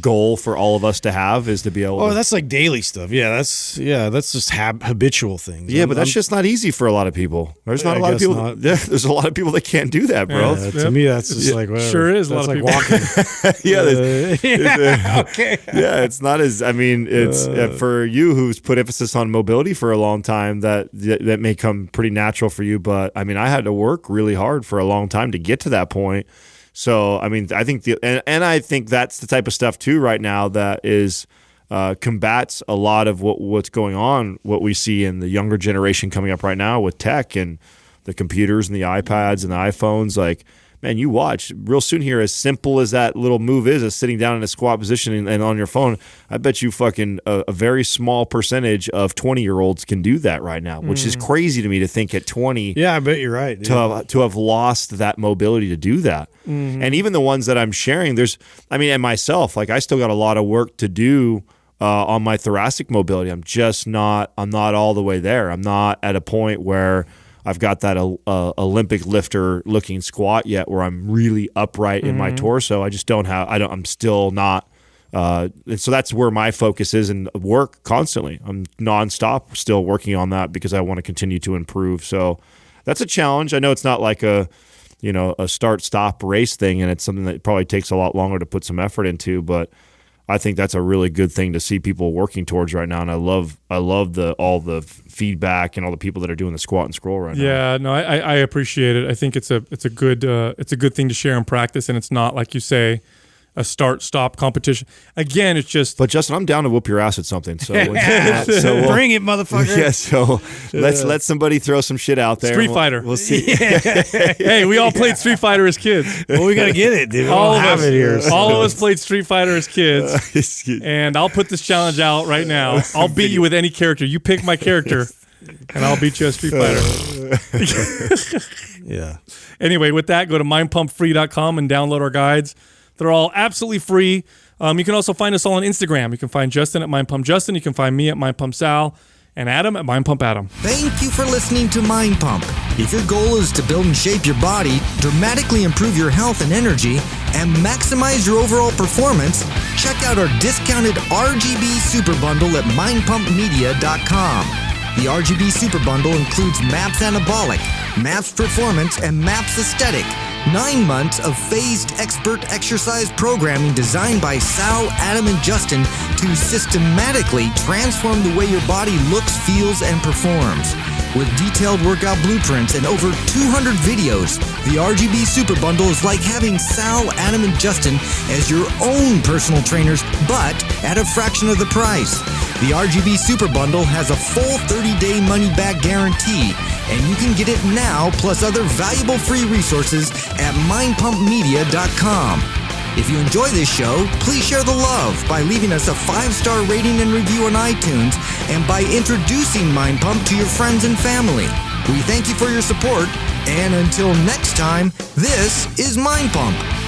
goal for all of us to have, is to be able to. That's daily stuff. That's just habitual things. Yeah, but that's just not easy for a lot of people. There's not a lot of people. There's a lot of people that can't do that, bro. To me, that's just whatever. Sure is a lot of people. Walking. Okay. Yeah, it's not as. It's for you who's put emphasis on mobility for a long time. That may come pretty natural for you, but I had to work really hard for a long time to get to that point. So, I think I think that's the type of stuff too right now that is combats a lot of what's going on, what we see in the younger generation coming up right now with tech and the computers and the iPads and the iPhones. Man, you watch real soon here, as simple as that little move is, as sitting down in a squat position and on your phone, I bet you fucking a very small percentage of 20-year-olds can do that right now, which is crazy to me to think at 20. Yeah, I bet you're right. To have lost that mobility to do that. And even the ones that I'm sharing, and myself, I still got a lot of work to do on my thoracic mobility. I'm not all the way there. I'm not at a point where I've got that Olympic lifter looking squat yet where I'm really upright in my torso. I just I'm still not. And so that's where my focus is and work constantly. I'm nonstop still working on that because I want to continue to improve. So that's a challenge. I know it's not like a start-stop race thing, and it's something that probably takes a lot longer to put some effort into, but I think that's a really good thing to see people working towards right now, and I love all the feedback and all the people that are doing the squat and scroll right now. Yeah, no, I appreciate it. I think it's a good thing to share in practice, and it's not like you say a start-stop competition. Again, it's just. But Justin, I'm down to whoop your ass at something. So, Bring it, motherfucker. Yeah. So let's let somebody throw some shit out there. Street Fighter. We'll see. Hey, we all played Street Fighter as kids. Well, we gotta get it, dude. All of us played Street Fighter as kids. And I'll put this challenge out right now. I'll beat you with any character. You pick my character, and I'll beat you at Street Fighter. Yeah. Anyway, with that, go to mindpumpfree.com and download our guides. They're all absolutely free. You can also find us all on Instagram. You can find Justin at MindPumpJustin. You can find me at MindPumpSal and Adam at MindPumpAdam. Thank you for listening to Mind Pump. If your goal is to build and shape your body, dramatically improve your health and energy, and maximize your overall performance, check out our discounted RGB Super Bundle at mindpumpmedia.com. The RGB Super Bundle includes MAPS Anabolic, MAPS Performance, and MAPS Aesthetic. 9 months of phased expert exercise programming designed by Sal, Adam, and Justin to systematically transform the way your body looks, feels, and performs. With detailed workout blueprints and over 200 videos, the RGB Super Bundle is like having Sal, Adam, and Justin as your own personal trainers, but at a fraction of the price. The RGB Super Bundle has a full 30-day money-back guarantee, and you can get it now plus other valuable free resources at mindpumpmedia.com. If you enjoy this show, please share the love by leaving us a 5-star rating and review on iTunes and by introducing Mind Pump to your friends and family. We thank you for your support, and until next time, this is Mind Pump.